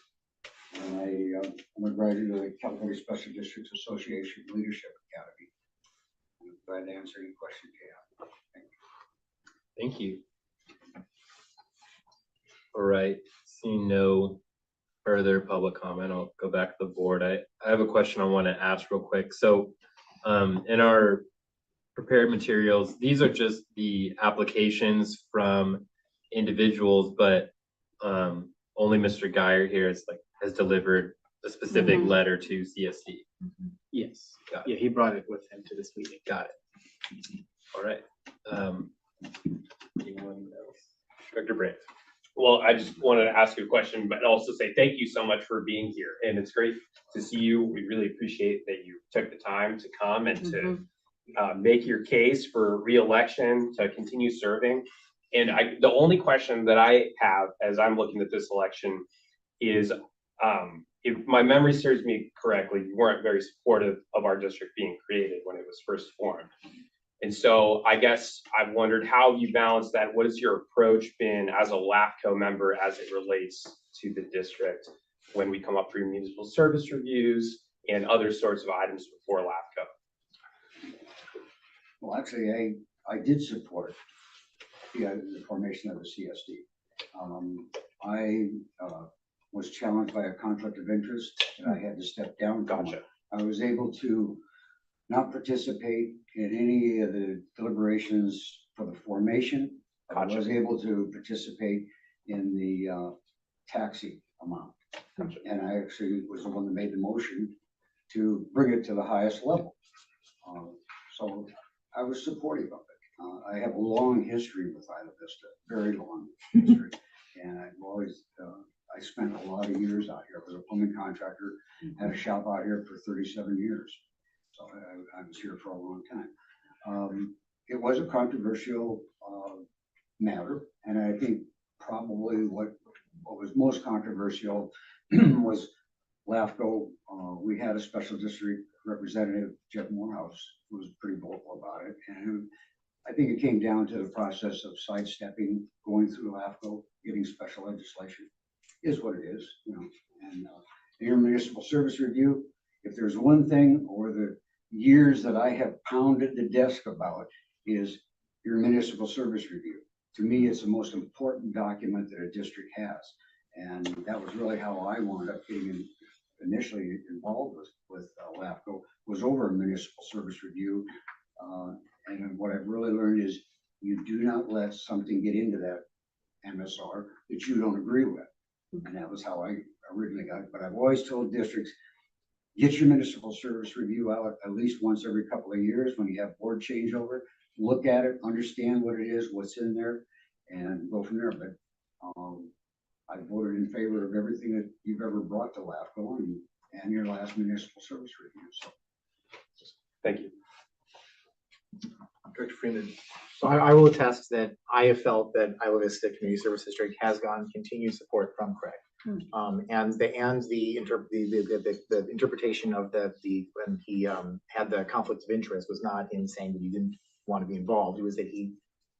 And I'm a graduate of the California Special Districts Association Leadership Academy. I'm glad to answer any questions you have. Thank you. Thank you. All right, seeing no further public comment, I'll go back to the board. I have a question I want to ask real quick. So in our prepared materials, these are just the applications from individuals, but only Mr. Geyer here has delivered a specific letter to CSD. Yes. Got Yeah, he brought it with him to this meeting. Got it. All right. Anyone else? Director Brandt. Well, I just wanted to ask you a question, but also say thank you so much for being here. And it's great to see you. We really appreciate that you took the time to come and to make your case for reelection, to continue serving. And the only question that I have as I'm looking at this election is, if my memory serves me correctly, you weren't very supportive of our district being created when it was first formed. And so I guess I've wondered how you balance that. What has your approach been as a LAFCO member as it relates to the district when we come up for municipal service reviews and other sorts of items before LAFCO? Well, actually, I did support the formation of the CSD. I was challenged by a conflict of interest and I had to step down. Gotcha. I was able to not participate in any of the deliberations for the formation. Gotcha. I was able to participate in the taxi amount. Gotcha. And I actually was the one that made the motion to bring it to the highest level. So I was supportive of it. I have a long history with Isla Vista, very long history. And I've always, I spent a lot of years out here. I was a plumbing contractor, had a shop out here for 37 years. So I was here for a long time. It was a controversial matter. And I think probably what was most controversial was LAFCO. We had a special district representative, Jeff Morehouse, who was pretty vocal about it. And I think it came down to the process of sidestepping, going through LAFCO, getting special legislation is what it is, you know. And your municipal service review, if there's one thing over the years that I have pounded the desk about, is your municipal service review. To me, it's the most important document that a district has. And that was really how I wound up getting initially involved with LAFCO, was over a municipal service review. And what I've really learned is you do not let something get into that MSR that you don't agree with. And that was how I originally got it. But I've always told districts, get your municipal service review out at least once every couple of years when you have board changeover. Look at it, understand what it is, what's in there, and go from there. But I voted in favor of everything that you've ever brought to LAFCO and your last municipal service review, so. Thank you. Director Freeman. So I will attest that I have felt that Isla Vista Community Service District has gotten continued support from Craig. And the interpretation of when he had the conflict of interest was not in saying that he didn't want to be involved. It was that he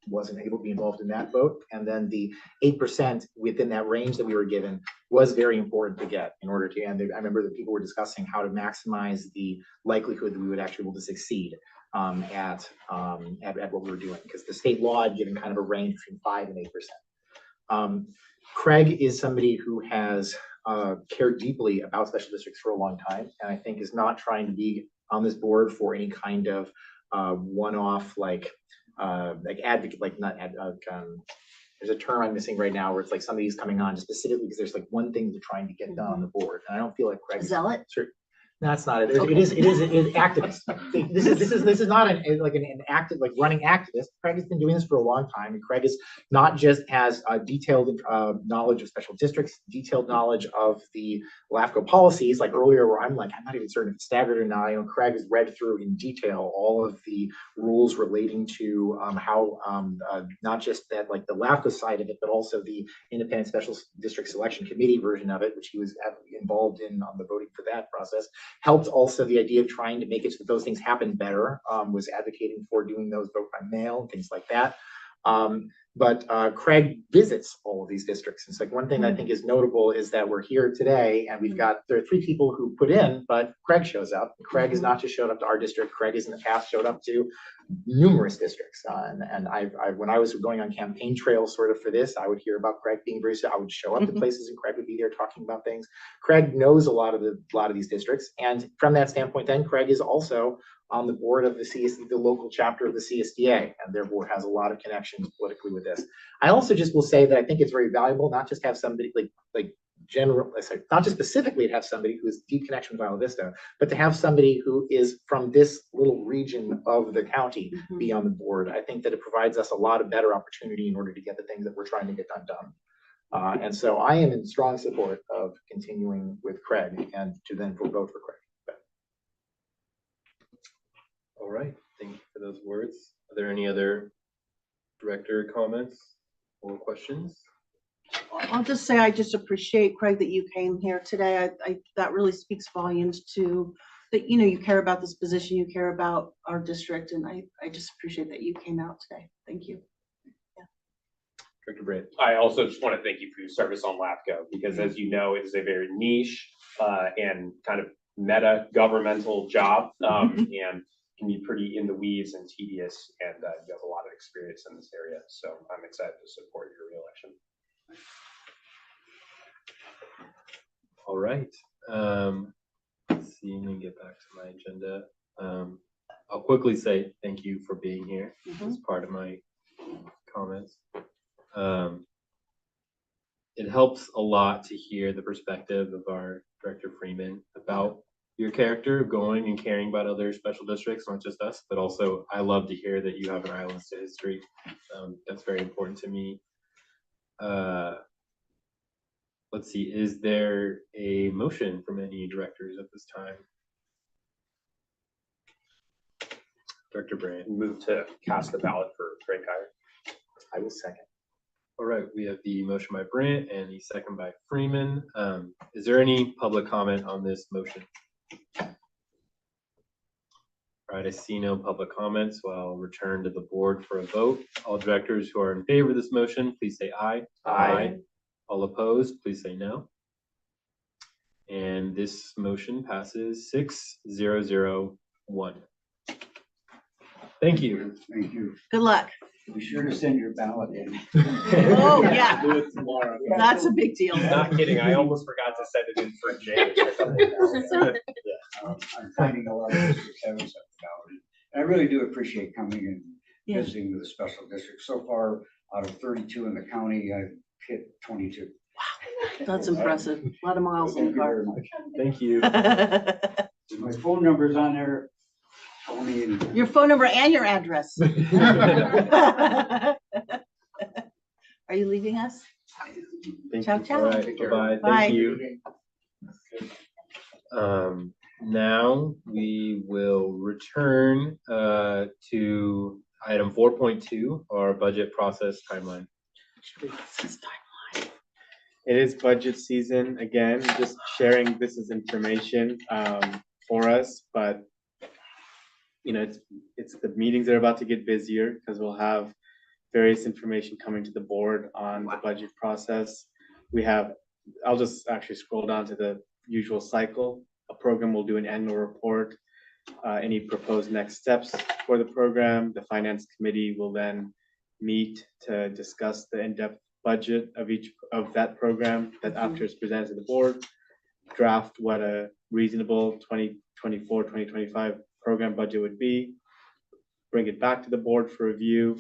wasn't able to be involved in that vote. And then the 8% within that range that we were given was very important to get in order to, and I remember that people were discussing how to maximize the likelihood that we would actually be able to succeed at what we were doing, because the state law had given kind of a range between 5 and 8%. Craig is somebody who has cared deeply about special districts for a long time, and I think is not trying to be on this board for any kind of one-off like advocate, like not there's a term I'm missing right now where it's like somebody's coming on specifically because there's like one thing they're trying to get done on the board, and I don't feel like Craig is Zealot? That's not it. It is activist. This is not an active, like running activist. Craig has been doing this for a long time, and Craig is not just has detailed knowledge of special districts, detailed knowledge of the LAFCO policies. Like earlier, where I'm not even certain if it's staggered or not. Craig has read through in detail all of the rules relating to how not just that like the LAFCO side of it, but also the Independent Special District Selection Committee version of it, which he was involved in on the voting for that process. Helped also the idea of trying to make it so that those things happen better, was advocating for doing those vote by mail and things like that. But Craig visits all of these districts. It's like one thing I think is notable is that we're here today and there are 3 people who put in, but Craig shows up. Craig has not just showed up to our district. Craig has in the past showed up to numerous districts. And when I was going on campaign trails sort of for this, I would hear about Craig being very, I would show up to places and Craig would be there talking about things. Craig knows a lot of these districts. And from that standpoint, then Craig is also on the board of the CSD, the local chapter of the CSDA, and their board has a lot of connections politically with this. I also just will say that I think it's very valuable not just have somebody not just specifically to have somebody who has deep connection with Isla Vista, but to have somebody who is from this little region of the county be on the board. I think that it provides us a lot of better opportunity in order to get the things that we're trying to get done. And so I am in strong support of continuing with Craig and to then vote for Craig. All right, thank you for those words. Are there any other director comments or questions? I'll just say I just appreciate, Craig, that you came here today. That really speaks volumes to that, you care about this position, you care about our district, and I just appreciate that you came out today. Thank you. Director Brandt. I also just want to thank you for your service on LAFCO, because as you know, it is a very niche and kind of meta governmental job, and can be pretty in the weeds and tedious, and you have a lot of experience in this area. So I'm excited to support your reelection. All right. Let's see, let me get back to my agenda. I'll quickly say thank you for being here as part of my comments. It helps a lot to hear the perspective of our Director Freeman about your character going and caring about other special districts, not just us, but also I love to hear that you have an Isla Vista history. That's very important to me. Let's see, is there a motion from any directors at this time? Director Brandt. Move to cast the ballot for Craig Heyer. I will second. All right, we have the motion by Brandt and the second by Freeman. Is there any public comment on this motion? All right, I see no public comments, so I'll return to the board for a vote. All directors who are in favor of this motion, please say aye. Aye. All opposed, please say no. And this motion passes 6-0-0-1. Thank you. Thank you. Good luck. Be sure to send your ballot in. Oh, yeah. Do it tomorrow. That's a big deal. Not kidding. I almost forgot to send it in for James or something. I'm finding a lot of districts having something about it. And I really do appreciate coming and Yeah. visiting with the special district. So far, out of 32 in the county, I've hit 22. That's impressive. A lot of miles in Thank the you car. very much. Thank you. My phone number's on there. Call me anytime. Your phone number and your address. Are you leaving us? Thank Ciao, you. ciao. All right, Take care. bye-bye. Bye. Thank you. Now we will return to item 4.2, our budget process timeline. It is budget season again, just sharing this as information for us, but you know, it's the meetings are about to get busier because we'll have various information coming to the board on the budget process. I'll just actually scroll down to the usual cycle. A program will do an annual report, any proposed next steps for the program. The finance committee will then meet to discuss the in-depth budget of each of that program that after it's presented to the board, draft what a reasonable 2024-2025 program budget would be, bring it back to the board for review.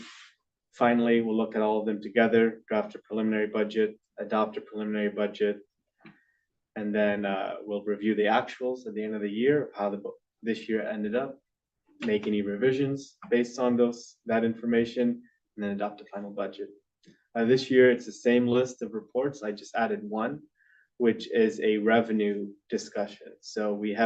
Finally, we'll look at all of them together, draft a preliminary budget, adopt a preliminary budget, and then we'll review the actuals at the end of the year of how this year ended up, make any revisions based on that information, and then adopt a final budget. This year, it's the same list of reports. I just added one, which is a revenue discussion. So we've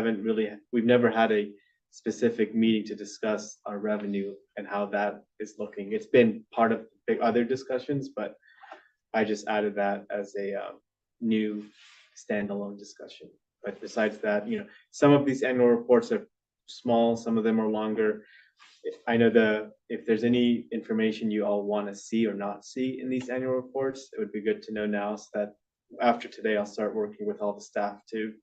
never had a specific meeting to discuss our revenue and how that is looking. It's been part of the other discussions, but I just added that as a new standalone discussion. But besides that, you know, some of these annual reports are small, some of them are longer. I know if there's any information you all want to see or not see in these annual reports, it would be good to know now, so that after today, I'll start working with all the staff to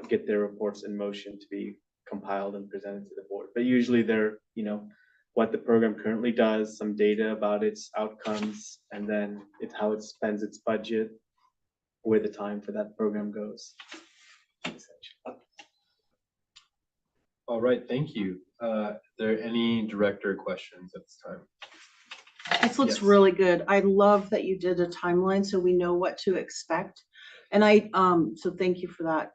get their reports in motion to be compiled and presented to the board. But usually they're, you know, what the program currently does, some data about its outcomes, and then how it spends its budget, where the time for that program goes. All right, thank you. Are there any director questions at this time? This looks Yes. really good. I love that you did a timeline so we know what to expect. And so thank you for that.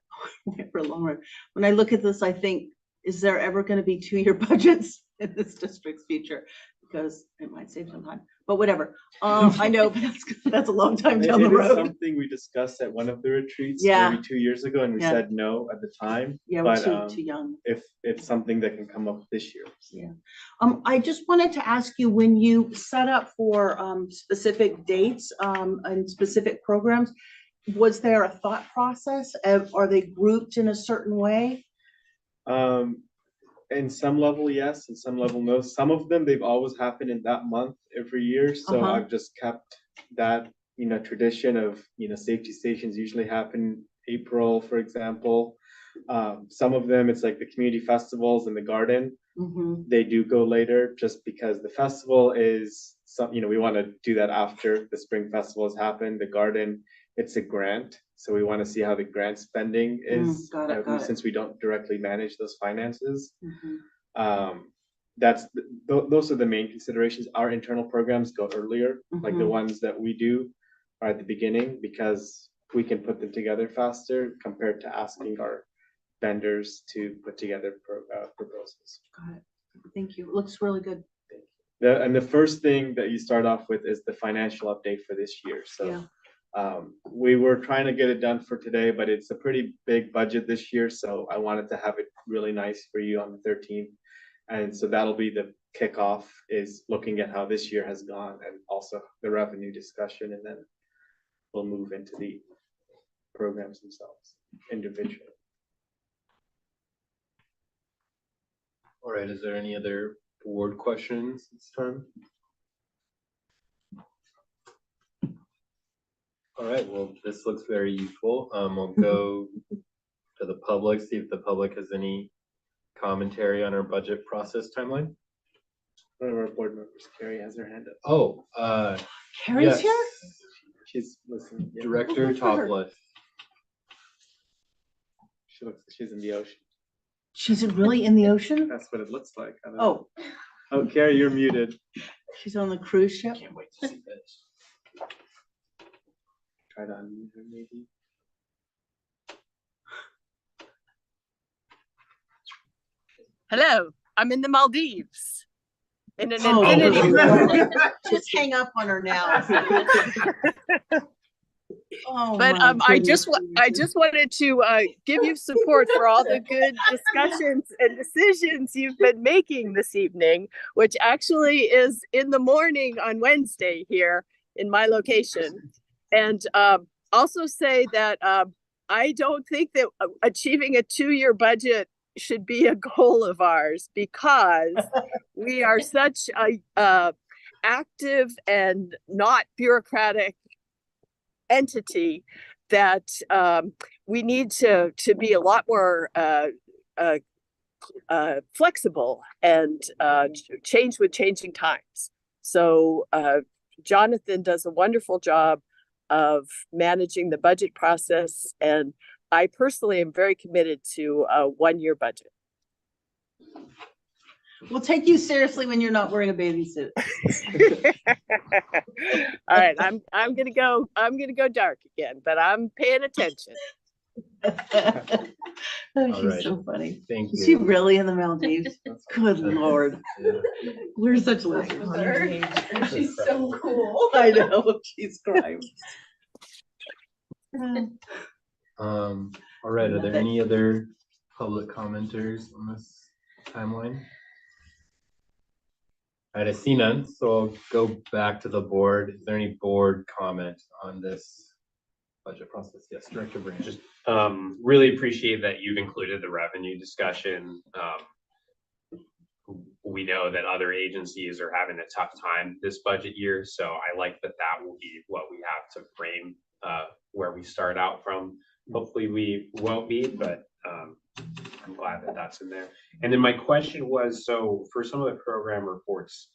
For a long run. When I look at this, I think, is there ever going to be 2-year budgets in this district's future? Because it might save some time, but whatever. I know that's a long time down the It is road. something we discussed at one of the retreats Yeah. maybe 2 years ago, and we Yeah. said no at the time. Yeah, we're But too young. if it's something that can come up this year. Yeah. I just wanted to ask you, when you set up for specific dates and specific programs, was there a thought process? Are they grouped in a certain way? In some level, yes, in some level, no. Some of them, they've always happened in that month every year. So Uh-huh. I've just kept that, you know, tradition of, you know, safety stations usually happen April, for example. Some of them, it's like the community festivals in the garden. Mhm. They do go later just because the festival is you know, we want to do that after the spring festival has happened. The garden, it's a grant. So we want to see how the grant spending is, got it. since we don't directly manage those finances. Mhm. Those are the main considerations. Our internal programs go earlier, like the Mhm. ones that we do are at the beginning, because we can put them together faster compared to asking our vendors to put together proposals. Got it. Thank you. It looks really good. And the first thing that you start off with is the financial update for this year. So Yeah. we were trying to get it done for today, but it's a pretty big budget this year. So I wanted to have it really nice for you on the 13th. And so that'll be the kickoff, is looking at how this year has gone and also the revenue discussion. And then we'll move into the programs themselves individually. All right, is there any other board questions this time? All right, well, this looks very useful. We'll go to the public, see if the public has any commentary on our budget process timeline. One of our board members, Carrie, has her hand up. Oh, Carrie's yes. here? She's listening. Yeah. Director Look for her. Topliff. She looks like she's in the ocean. She's really in the ocean? That's what it looks like. I don't know. Oh, Oh, Carrie, you're muted. she's on the cruise ship? Can't wait to see this. Try to unmute her maybe. Hello, I'm in the Maldives. In an Oh, infinity pool. just hang up on her now. Oh, But my I goodness just wanted to give you support for all the good discussions and decisions you've been making this evening, which actually is in the morning on Wednesday here in my location. And also say that I don't think that achieving a 2-year budget should be a goal of ours, because we are such a active and not bureaucratic entity that we need to be a lot more flexible and change with changing times. So Jonathan does a wonderful job of managing the budget process, and I personally am very committed to a 1-year budget. We'll take you seriously when you're not wearing a bathing suit. All right, I'm gonna go dark again, but I'm paying attention. Oh, All she's right. so funny. Thank Is she you. really in the Maldives? Good Lord. Yeah. We're such losers. She's so cool. I know, she's crying. All right, are there any other public commenters on this timeline? All right, I see none, so I'll go back to the board. Is there any board comment on this budget process? Yes, Director Brand. Just really appreciate that you've included the revenue discussion. We know that other agencies are having a tough time this budget year, so I like that that will be what we have to frame where we start out from. Hopefully we won't be, but I'm glad that that's in there. And then my question was, so for some of the program reports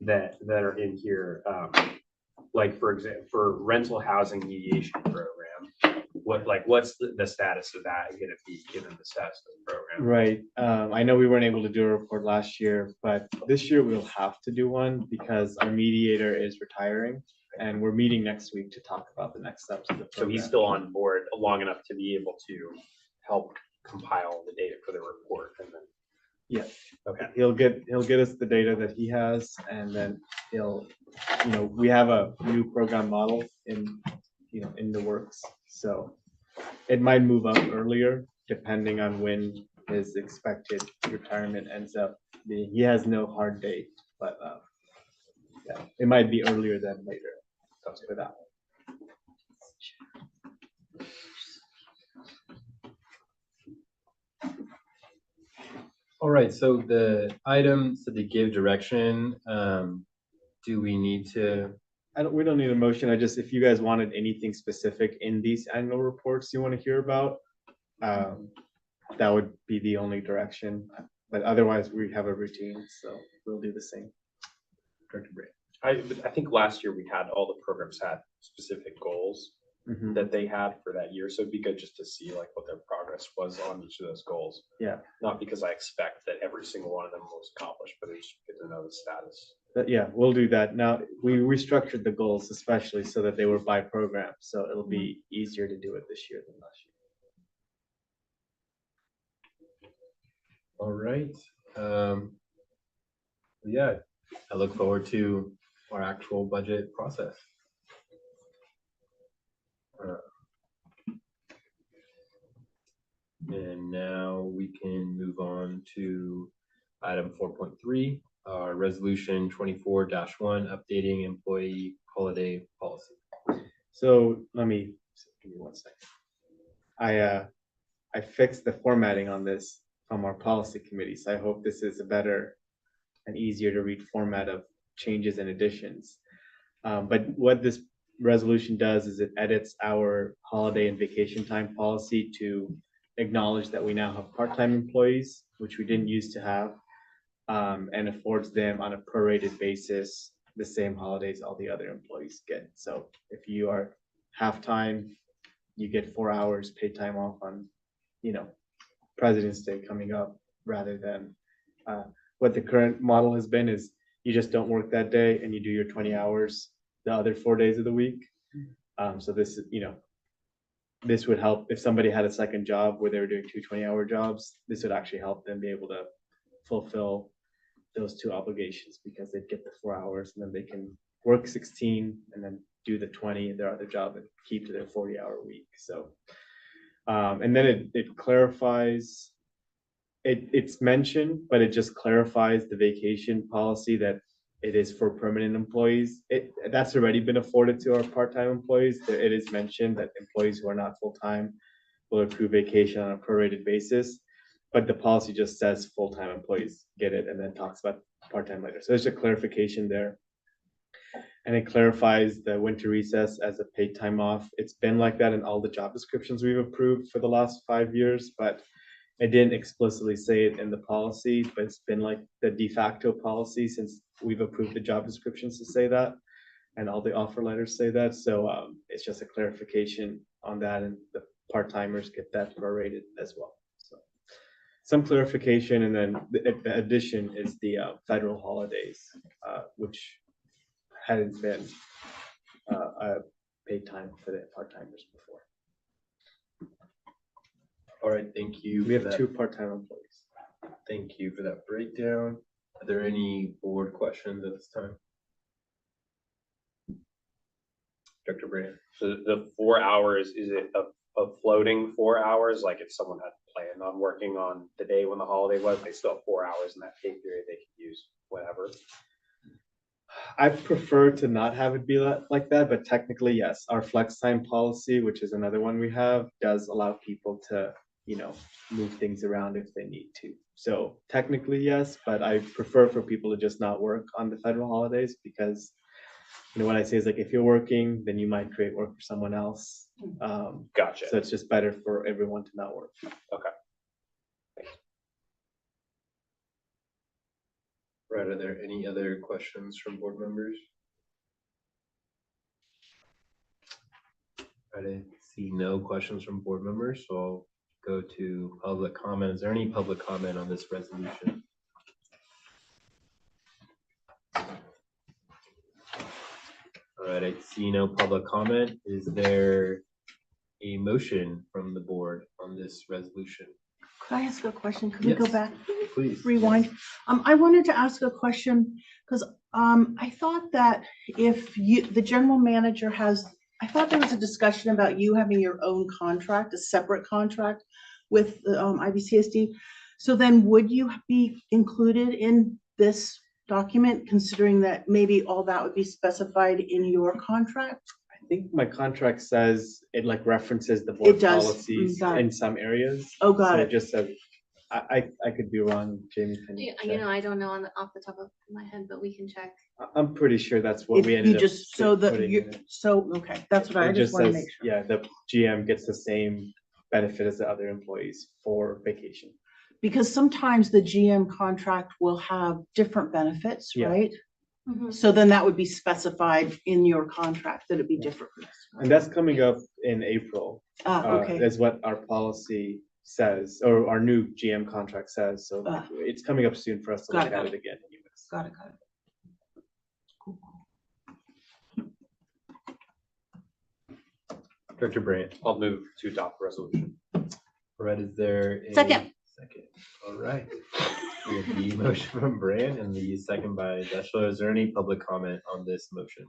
that are in here, like for example, for rental housing mediation program, what's the status of that going to be given the status of the program? Right. I know we weren't able to do a report last year, but this year we'll have to do one because our mediator is retiring, and we're meeting next week to talk about the next steps of the So program. he's still on board long enough to be able to help compile the data for the report, and then Yeah. okay. He'll get us the data that he has, and then we have a new program model in the works. So it might move up earlier depending on when his expected retirement ends up being. He has no hard date, but yeah, it might be earlier than later. That's for that one. All right, so the item said to give direction. Do we need to? We don't need a motion. If you guys wanted anything specific in these annual reports you want to hear about, that would be the only direction. But otherwise, we have a routine, so we'll do the same. Director Brand. I think last year we had all the programs had specific goals that they had for that year. So it'd be good just to see like what their progress was on each of those goals. Yeah. Not because I expect that every single one of them was accomplished, but it's good to know the status. But yeah, we'll do that. Now, we restructured the goals especially so that they were by program. So it'll be easier to do it this year than last year. All right. Yeah, I look forward to our actual budget process. And now we can move on to item 4.3, resolution 24-1, updating employee holiday policy. So give me 1 second. I fixed the formatting on this from our policy committee. So I hope this is a better and easier to read format of changes and additions. But what this resolution does is it edits our holiday and vacation time policy to acknowledge that we now have part-time employees, which we didn't used to have, and affords them on a prorated basis the same holidays all the other employees get. So if you are half-time, you get 4 hours paid time off on, President's Day coming up, rather than what the current model has been is you just don't work that day and you do your 20 hours the other 4 days of the week. So this is, this would help if somebody had a second job where they were doing 2 20-hour jobs. This would actually help them be able to fulfill those two obligations because they get the 4 hours and then they can work 16 and then do the 20 in their other job and keep to their 40-hour week. So, and then it clarifies, it's mentioned, but it just clarifies the vacation policy that it is for permanent employees. That's already been afforded to our part-time employees. It is mentioned that employees who are not full-time will accrue vacation on a prorated basis, but the policy just says full-time employees get it and then talks about part-time later. So there's a clarification there. And it clarifies the winter recess as a paid time off. It's been like that in all the job descriptions we've approved for the last 5 years, but I didn't explicitly say it in the policy, but it's been like the de facto policy since we've approved the job descriptions to say that, and all the offer letters say that. So it's just a clarification on that, and the part-timers get that prorated as well. So some clarification, and then the addition is the federal holidays, which hadn't been a paid time for the part-timers before. All right, thank you. We for have that. 2 part-time employees. Thank you for that breakdown. Are there any board questions at this time? Dr. Brand? So the 4 hours, is it a floating 4 hours? Like if someone had planned on working on the day when the holiday was, they still have 4 hours in that pay period, they can use whatever. I prefer to not have it be like that, but technically, yes, our flex time policy, which is another one we have, does allow people to, move things around if they need to. So technically, yes, but I prefer for people to just not work on the federal holidays because, what I say is like, if you're working, then you might create work for someone else. Gotcha. So it's just better for everyone to not work. Right, are there any other questions from board members? I see no questions from board members, so I'll go to public comment. Is there any public comment on this resolution? All right, I see no public comment. Is there a motion from the board on this resolution? Could I ask a question? Could we go Yes. back? Please. Rewind. I wanted to ask a question because I thought that if the general manager I thought there was a discussion about you having your own contract, a separate contract with the IVCSD. So then would you be included in this document, considering that maybe all that would be specified in your contract? I think my contract says it like references the board does. policies Got it. in some areas. Oh, got So it. it just says, I could be wrong, Jamie can You check. know, I don't know off the top of my head, but we can check. I'm pretty sure that's what If we you ended up just, so putting in it. okay, that's what I It just want to says, make sure. yeah, the GM gets the same benefit as the other employees for vacation. Because sometimes the GM contract will have different benefits, Yeah. right? Mhm. So then that would be specified in your contract that it'd be different. for this. And that's coming up in April. Okay. That's what our policy says, or our new GM contract says. So it's coming up soon for us to Got look it, at got it again anyways. Got it, got it. Dr. Brandt, I'll move to adopt the resolution. all right, is there a Second. Second, all right. We have the motion from Brandt and the second by Deschler. Is there any public comment on this motion?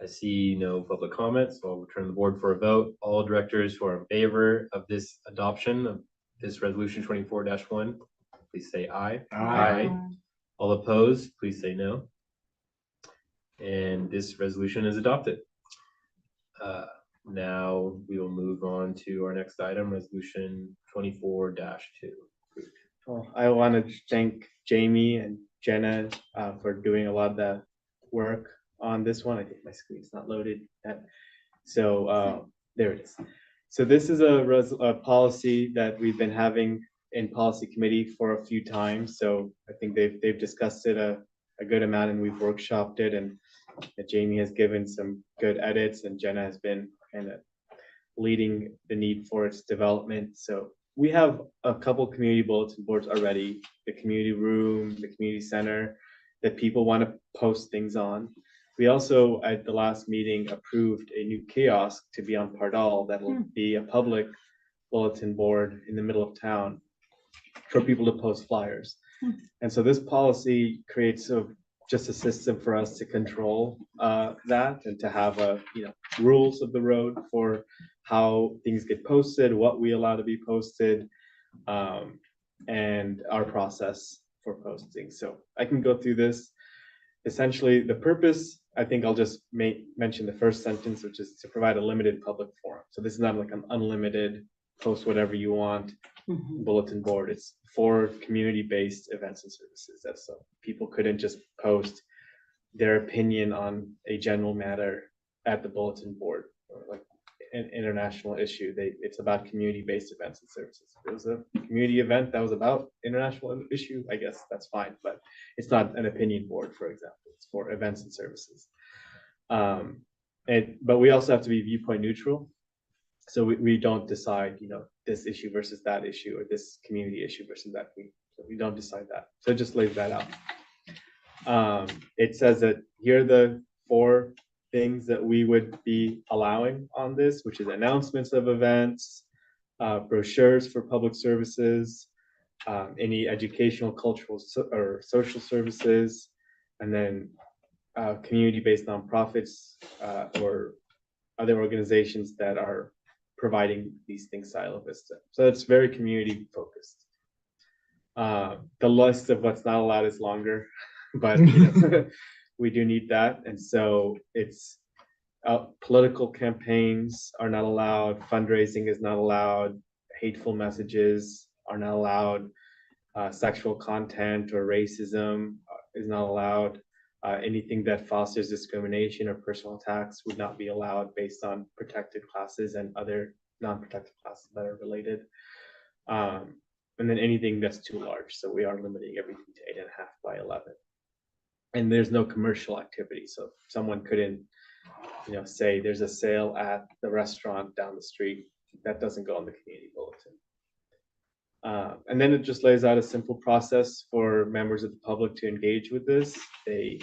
I see no public comments, so I'll return the board for a vote. All directors who are in favor of this adoption of this resolution 24-1, please say aye. Aye. All opposed, please say no. And this resolution is adopted. Now we will move on to our next item, resolution 24-2. Well, I want to thank Jamie and Jenna for doing a lot of the work on this one. I think my screen's not loaded yet. So there it is. So this is a policy that we've been having in policy committee for a few times. So I think they've discussed it a good amount and we've workshopped it, and Jamie has given some good edits and Jenna has been kind of leading the need for its development. So we have a couple community bulletin boards already, the community room, the community center, that people want to post things on. We also, at the last meeting, approved a new kiosk to be on Pardal that will be a public bulletin board in the middle of town for people to post flyers. And so this policy creates just a system for us to control that and to have rules of the road for how things get posted, what we allow to be posted, and our process for posting. So I can go through this. Essentially, the purpose, I think I'll just mention the first sentence, which is to provide a limited public forum. So this is not like an unlimited post whatever you want bulletin board. It's for community-based events and services. That's so people couldn't just post their opinion on a general matter at the bulletin board or like an international issue. It's about community-based events and services. If it was a community event that was about international issue, I guess that's fine, but it's not an opinion board, for example. It's for events and services. But we also have to be viewpoint neutral. So we don't decide, this issue versus that issue or this community issue versus that. We don't decide that. So it just lays that out. It says that here are the 4 things that we would be allowing on this, which is announcements of events, brochures for public services, any educational, cultural, or social services, and then community-based nonprofits or other organizations that are providing these things to Isla Vista. So it's very community focused. The list of what's not allowed is longer, but we do need that. And so it's political campaigns are not allowed, fundraising is not allowed, hateful messages are not allowed, sexual content or racism is not allowed. Anything that fosters discrimination or personal attacks would not be allowed based on protected classes and other non-protected classes that are related. And then anything that's too large. So we are limiting everything to 8.5 by 11. And there's no commercial activity. So someone couldn't, say there's a sale at the restaurant down the street. That doesn't go on the community bulletin. And then it just lays out a simple process for members of the public to engage with this. They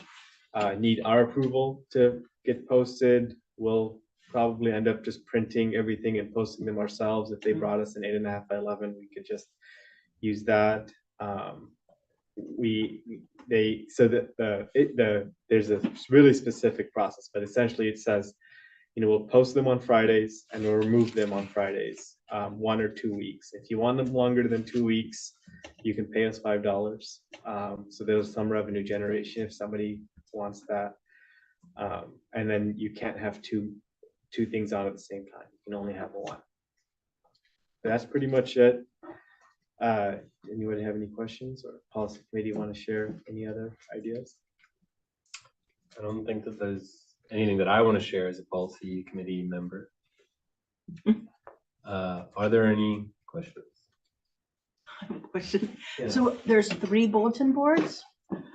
need our approval to get posted. We'll probably end up just printing everything and posting them ourselves. If they brought us an 8.5 by 11, we could just use that. There's a really specific process, but essentially it says, we'll post them on Fridays and we'll remove them on Fridays, 1 or 2 weeks. If you want them longer than 2 weeks, you can pay us $5. So there's some revenue generation if somebody wants that. And then you can't have two things on at the same time. You can only have one. That's pretty much it. Anybody have any questions, or policy committee want to share any other ideas? I don't think that there's anything that I want to share as a policy committee member. Are there any questions? I have a question. Yeah. So there's 3 bulletin boards,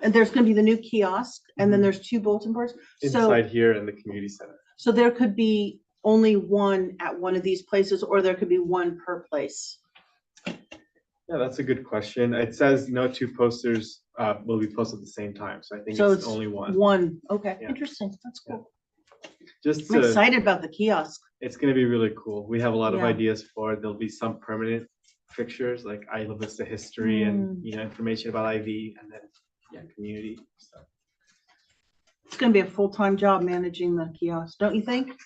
and there's going to be the new kiosk, and then there's 2 bulletin boards. Inside here in the community center. So there could be only one at one of these places, or there could be one per place. Yeah, that's a good question. It says no 2 posters will be posted at the same time. So I think So it's only one. One. Okay, Yeah. interesting. That's cool. Just I'm excited about the kiosk. It's going to be really cool. We have a lot of Yeah. ideas for it. There'll be some permanent fixtures like Isla Vista history and information about IV, and then community stuff. It's going to be a full-time job managing the kiosk, don't you think?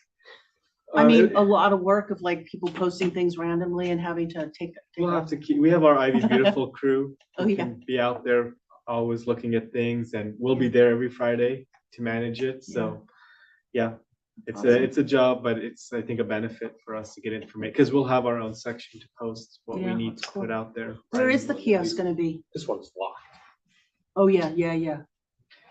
I mean, a lot of work of like people posting things randomly and having to take We'll have to keep. We have our Ivy Beautiful crew who Oh, yeah. can be out there always looking at things, and we'll be there every Friday to manage it. So, it's Awesome. a job, but it's, I think, a benefit for us to get information because we'll have our own section to post what we Yeah, need that's to cool. put out there. Where is the kiosk going to be? This one's locked. Oh, yeah.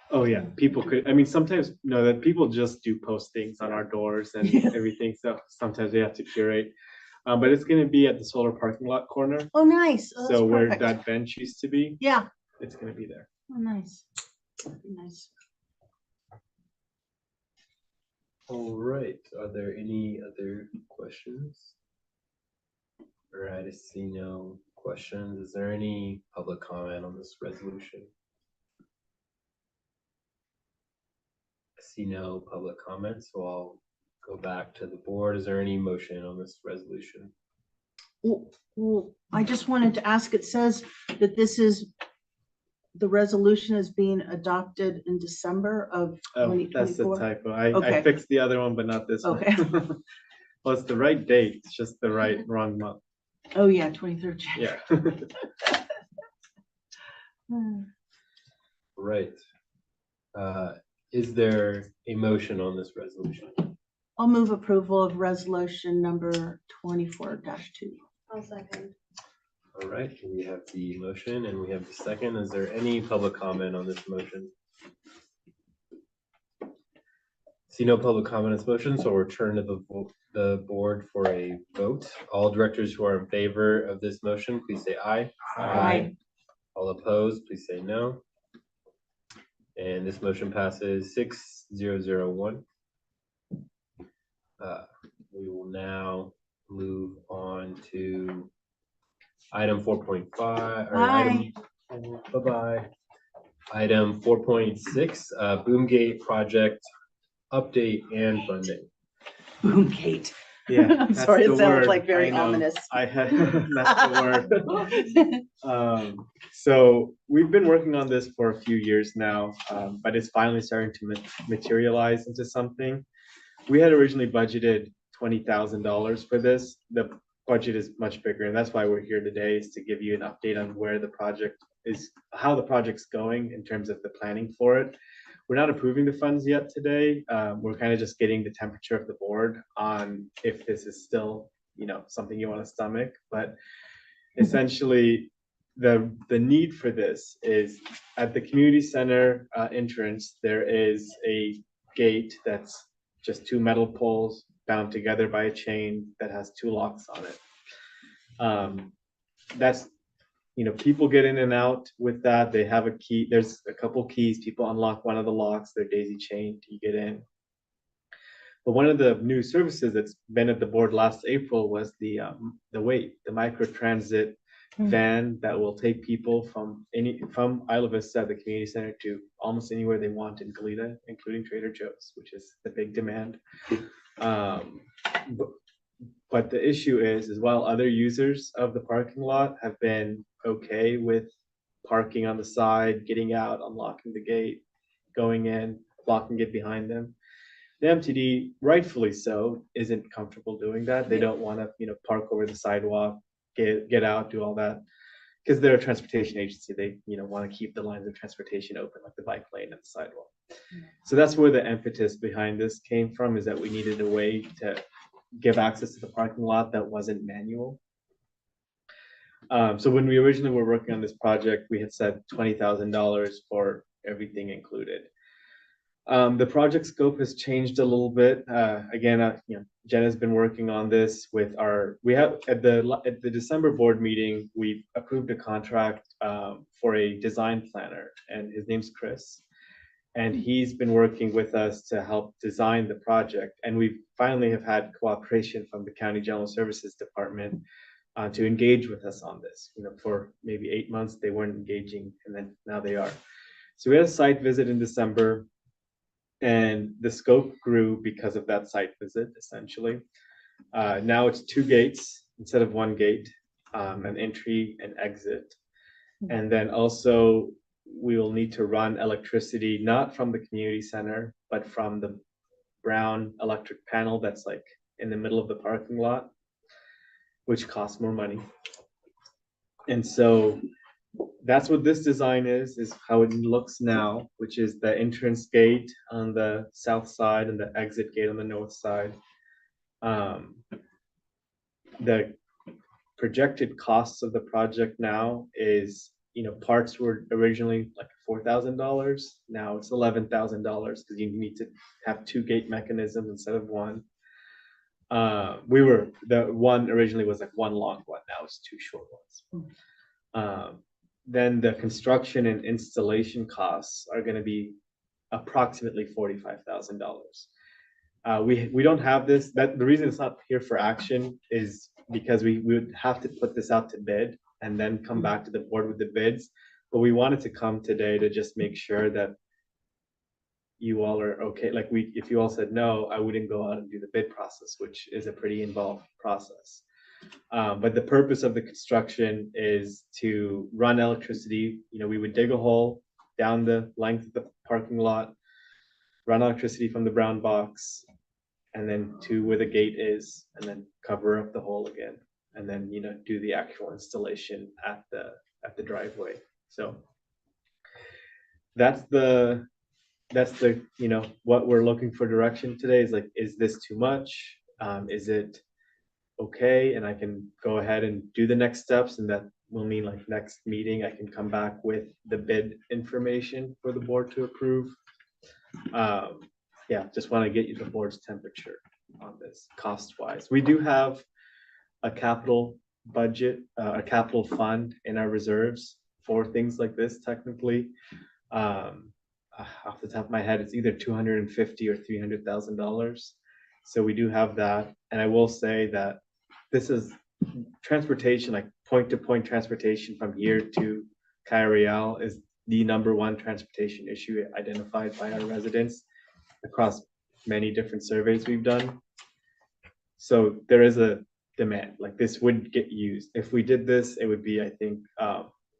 Oh yeah, people could. I mean, sometimes that people just do post things on our doors and Yeah. everything. So sometimes we have to curate. But it's going to be at the solar parking lot corner. Oh, nice. Oh, that's So where perfect. that bench used to be, Yeah. it's going to be there. Oh, nice. Nice. All right. Are there any other questions? All right. I see no questions. Is there any public comment on this resolution? I see no public comment, so I'll go back to the board. Is there any motion on this resolution? Well, I just wanted to ask, it says that this is the resolution is being adopted in December of Oh, that's the 2024? typo. I Okay. fixed the other one, but not this one. Okay. Well, it's the right date, it's just the wrong month. Oh, yeah, 23rd January. Yeah. Right. Is there a motion on this resolution? I'll move approval of resolution number 24-2. I'll second. All right, we have the motion and we have the second. Is there any public comment on this motion? See no public comment on this motion, so we'll return to the board for a vote. All directors who are in favor of this motion, please say aye. Aye. All opposed, please say no. And this motion passes 6-0-0-1. We will now move on to item 4.5. Bye. Bye-bye. Item 4.6, Boomgate project update and funding. Boomgate. Yeah. I'm that's sorry, the it sounds word. like very I know. ominous. I had, that's the word. So we've been working on this for a few years now, but it's finally starting to materialize into something. We had originally budgeted $20,000 for this. The budget is much bigger, and that's why we're here today, is to give you an update on where the project is, how the project's going in terms of the planning for it. We're not approving the funds yet today. We're kind of just getting the temperature of the board on if this is still, something you want to stomach. But essentially, the need for this is at the community center entrance. There is a gate that's just two metal poles bound together by a chain that has two locks on it. That's, people get in and out with that. They have a key. There's a couple keys. People unlock one of the locks. They're daisy chained. You get in. But one of the new services that's been at the board last April was the micro transit van that will take people from Isla Vista, the community center, to almost anywhere they want in Goleta, including Trader Joe's, which is the big demand. But the issue is while other users of the parking lot have been okay with parking on the side, getting out, unlocking the gate, going in, locking it behind them, the MTD, rightfully so, isn't comfortable doing that. They don't want to, park over the sidewalk, get out, do all that, because they're a transportation agency. They, want to keep the lines of transportation open, like the bike lane and the sidewalk. So that's where the impetus behind this came from, is that we needed a way to give access to the parking lot that wasn't manual. So when we originally were working on this project, we had said $20,000 for everything included. The project scope has changed a little bit. Again, Jenna's been working on this with we have at the December board meeting, we approved a contract for a design planner, and his name's Chris. And he's been working with us to help design the project. And we finally have had cooperation from the County General Services Department to engage with us on this. For maybe 8 months, they weren't engaging, and then now they are. So we had a site visit in December, and the scope grew because of that site visit, essentially. Now it's 2 gates instead of 1 gate, an entry and exit. And then also we will need to run electricity, not from the community center, but from the brown electric panel that's like in the middle of the parking lot, which costs more money. And so that's what this design is how it looks now, which is the entrance gate on the south side and the exit gate on the north side. The projected costs of the project now is, parts were originally like $4,000. Now it's $11,000 because you need to have 2 gate mechanisms instead of 1. The one originally was like 1 long one. Now it's 2 short ones. Then the construction and installation costs are going to be approximately $45,000. We don't have this. The reason it's not here for action is because we would have to put this out to bid and then come back to the board with the bids. But we wanted to come today to just make sure that you all are okay. Like if you all said no, I wouldn't go out and do the bid process, which is a pretty involved process. But the purpose of the construction is to run electricity. You know, we would dig a hole down the length of the parking lot, run electricity from the brown box, and then to where the gate is, and then cover up the hole again, and then, you know, do the actual installation at the driveway. So that's the, you know, what we're looking for direction today is like, is this too much? Is it okay? And I can go ahead and do the next steps, and that will mean like next meeting, I can come back with the bid information for the board to approve. Yeah, just want to get you the board's temperature on this cost wise. We do have a capital budget, a capital fund in our reserves for things like this technically. Off the top of my head, it's either 250 or $300,000. So we do have that. And I will say that this is transportation, like point to point transportation from here to Carael is the #1 transportation issue identified by our residents across many different surveys we've done. So there is a demand, like this would get used. If we did this, it would be, I think,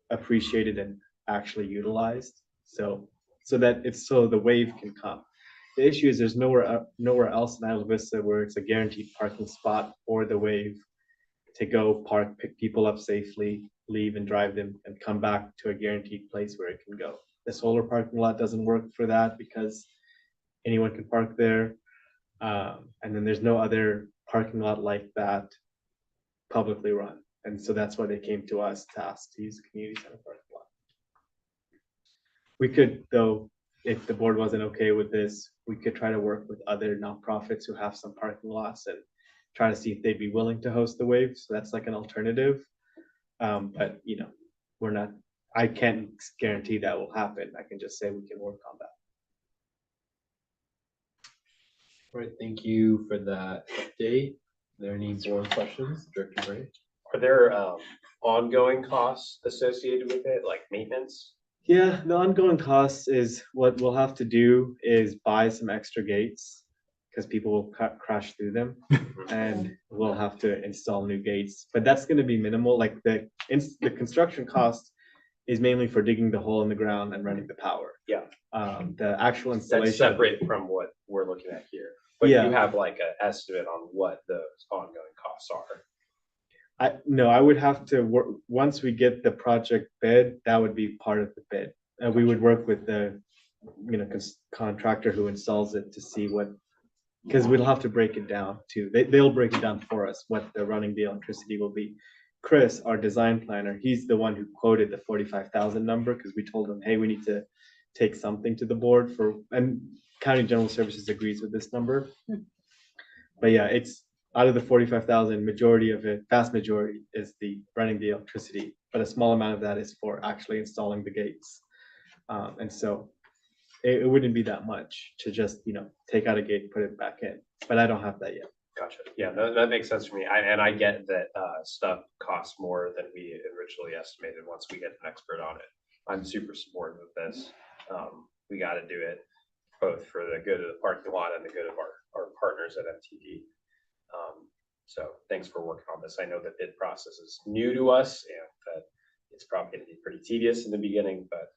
appreciated and actually utilized. So that it's so the wave can come. The issue is there's nowhere else in Isla Vista where it's a guaranteed parking spot for the wave to go park, pick people up safely, leave and drive them and come back to a guaranteed place where it can go. The solar parking lot doesn't work for that because anyone can park there. And then there's no other parking lot like that publicly run. And so that's why they came to us to ask to use the community center parking lot. We could, though, if the board wasn't okay with this, we could try to work with other nonprofits who have some parking lots and try to see if they'd be willing to host the wave. So that's like an alternative. But you know, I can't guarantee that will happen. I can just say we can work on that. All right, thank you for that update. Are there any board questions, Director Bray? Are there ongoing costs associated with it, like maintenance? Yeah, the ongoing costs is what we'll have to do is buy some extra gates because people will crash through them, and we'll have to install new gates. But that's going to be minimal. Like the construction cost is mainly for digging the hole in the ground and running the power. Yeah. The actual installation. That's separate from what we're looking at here. But Yeah. you have like an estimate on what those ongoing costs are. No, I would have to work, once we get the project bid, that would be part of the bid. And we would work with the, you know, contractor who installs it to see what, because we'll have to break it down too. They'll break it down for us, what the running the electricity will be. Chris, our design planner, he's the one who quoted the 45,000 number because we told him, hey, we need to take something to the board for, and County General Services agrees with this number. But yeah, it's out of the 45,000, majority of it, vast majority is the running the electricity, but a small amount of that is for actually installing the gates. And so it wouldn't be that much to just, you know, take out a gate, put it back in, but I don't have that yet. Gotcha. Yeah, that makes sense for me. And I get that stuff costs more than we originally estimated once we get an expert on it. I'm super supportive of this. We got to do it both for the good of the parking lot and the good of our partners at MTD. So thanks for working on this. I know the bid process is new to us and that it's probably going to be pretty tedious in the beginning, but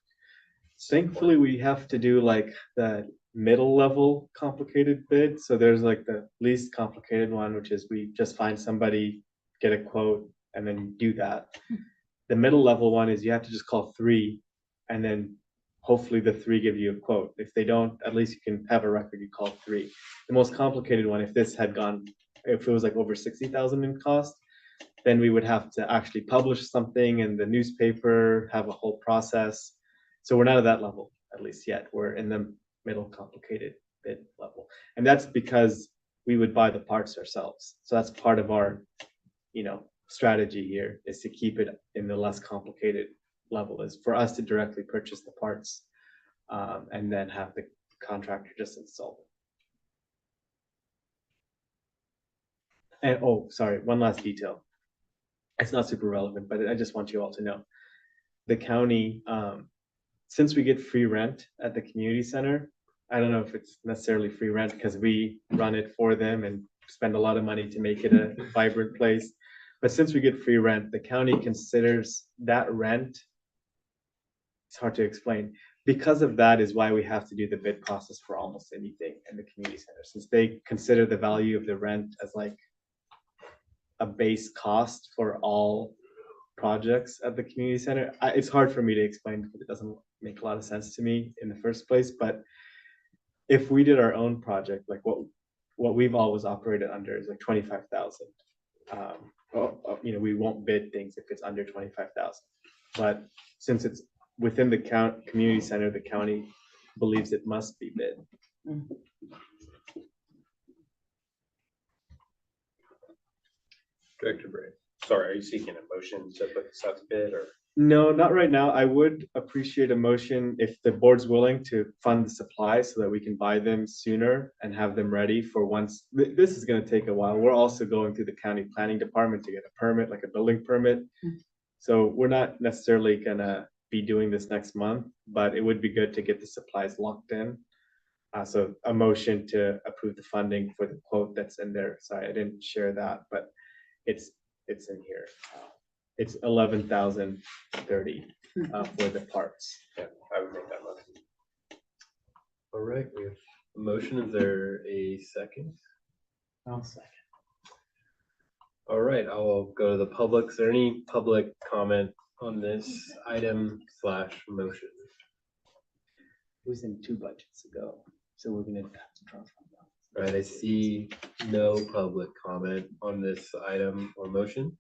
thankfully we have to do like the middle level complicated bid. So there's like the least complicated one, which is we just find somebody, get a quote, and then do that. The middle level one is you have to just call 3 and then hopefully the 3 give you a quote. If they don't, at least you can have a record, you call 3. The most complicated one, if this had gone, if it was like over 60,000 in cost, then we would have to actually publish something in the newspaper, have a whole process. So we're not at that level, at least yet. We're in the middle complicated bid level. And that's because we would buy the parts ourselves. So that's part of our, you know, strategy here is to keep it in the less complicated level, is for us to directly purchase the parts and then have the contractor just install them. And oh, sorry, one last detail. It's not super relevant, but I just want you all to know. The county, since we get free rent at the community center, I don't know if it's necessarily free rent because we run it for them and spend a lot of money to make it a vibrant place. But since we get free rent, the county considers that rent. It's hard to explain. Because of that is why we have to do the bid process for almost anything in the community center, since they consider the value of the rent as like a base cost for all projects at the community center. It's hard for me to explain because it doesn't make a lot of sense to me in the first place, but if we did our own project, like what we've always operated under is like 25,000. We won't bid things if it's under 25,000. But since it's within the community center, the county believes it must be bid. Director Bray, sorry, are you seeking a motion to put this out to bid or? No, not right now. I would appreciate a motion if the board's willing to fund the supply so that we can buy them sooner and have them ready for once. This is going to take a while. We're also going through the county planning department to get a permit, like a building permit. So we're not necessarily going to be doing this next month, but it would be good to get the supplies locked in. So a motion to approve the funding for the quote that's in there. Sorry, I didn't share that, but it's in here. It's 11,030 for the parts. Yeah, I would make that motion. All right, we have a motion. Is there a second? I'll second. All right, I'll go to the public. Is there any public comment on this item / motion? It was in 2 budgets ago, so we're gonna have to draw from that. All right, I see no public comment on this item or motion.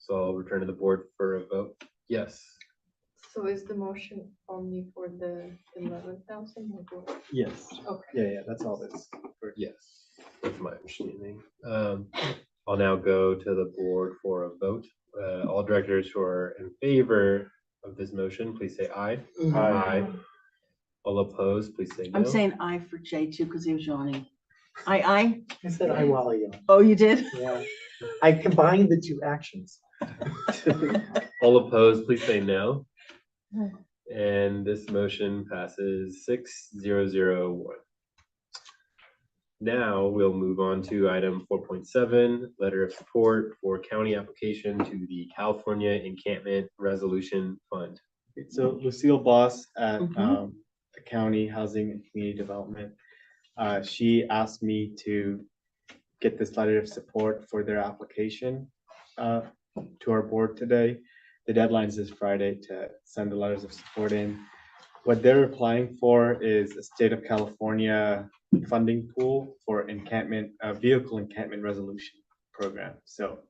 So I'll return to the board for a vote. Yes. So is the motion only for the 11,000? Yes. Okay. Yeah, that's all this. Yes, that's my understanding. I'll now go to the board for a vote. All directors who are in favor of this motion, please say aye. Aye. All opposed, please say no. I'm saying aye for Jay too, because he was yawning. Aye. I said I while I yawned. Oh, you did? Yeah. I combined the 2 actions. All opposed, please say no. And this motion passes 6-0-0-1. Now we'll move on to item 4.7, letter of support for county application to the California Encampment Resolution Fund. So Lucille Boss at Mhm. the County Housing and Community Development, she asked me to get this letter of support for their application to our board today. The deadline is this Friday to send the letters of support in. What they're applying for is a state of California funding pool for encampment, vehicle encampment resolution program. So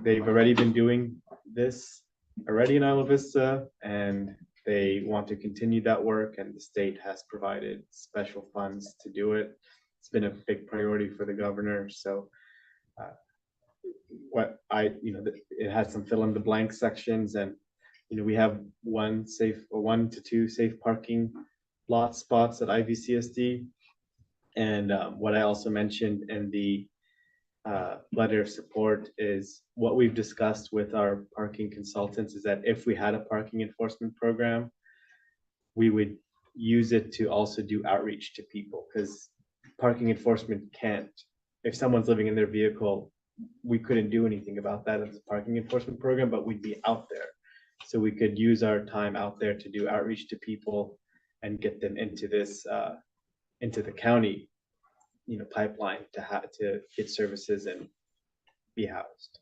they've already been doing this already in Isla Vista, and they want to continue that work, and the state has provided special funds to do it. It's been a big priority for the governor. So it has some fill in the blank sections, and we have 1 to 2 safe parking lot spots at IVCSD. And what I also mentioned in the letter of support is what we've discussed with our parking consultants is that if we had a parking enforcement program, we would use it to also do outreach to people, because parking enforcement can't, if someone's living in their vehicle, we couldn't do anything about that as a parking enforcement program, but we'd be out there. So we could use our time out there to do outreach to people and get them into this, into the county, pipeline to get services and be housed.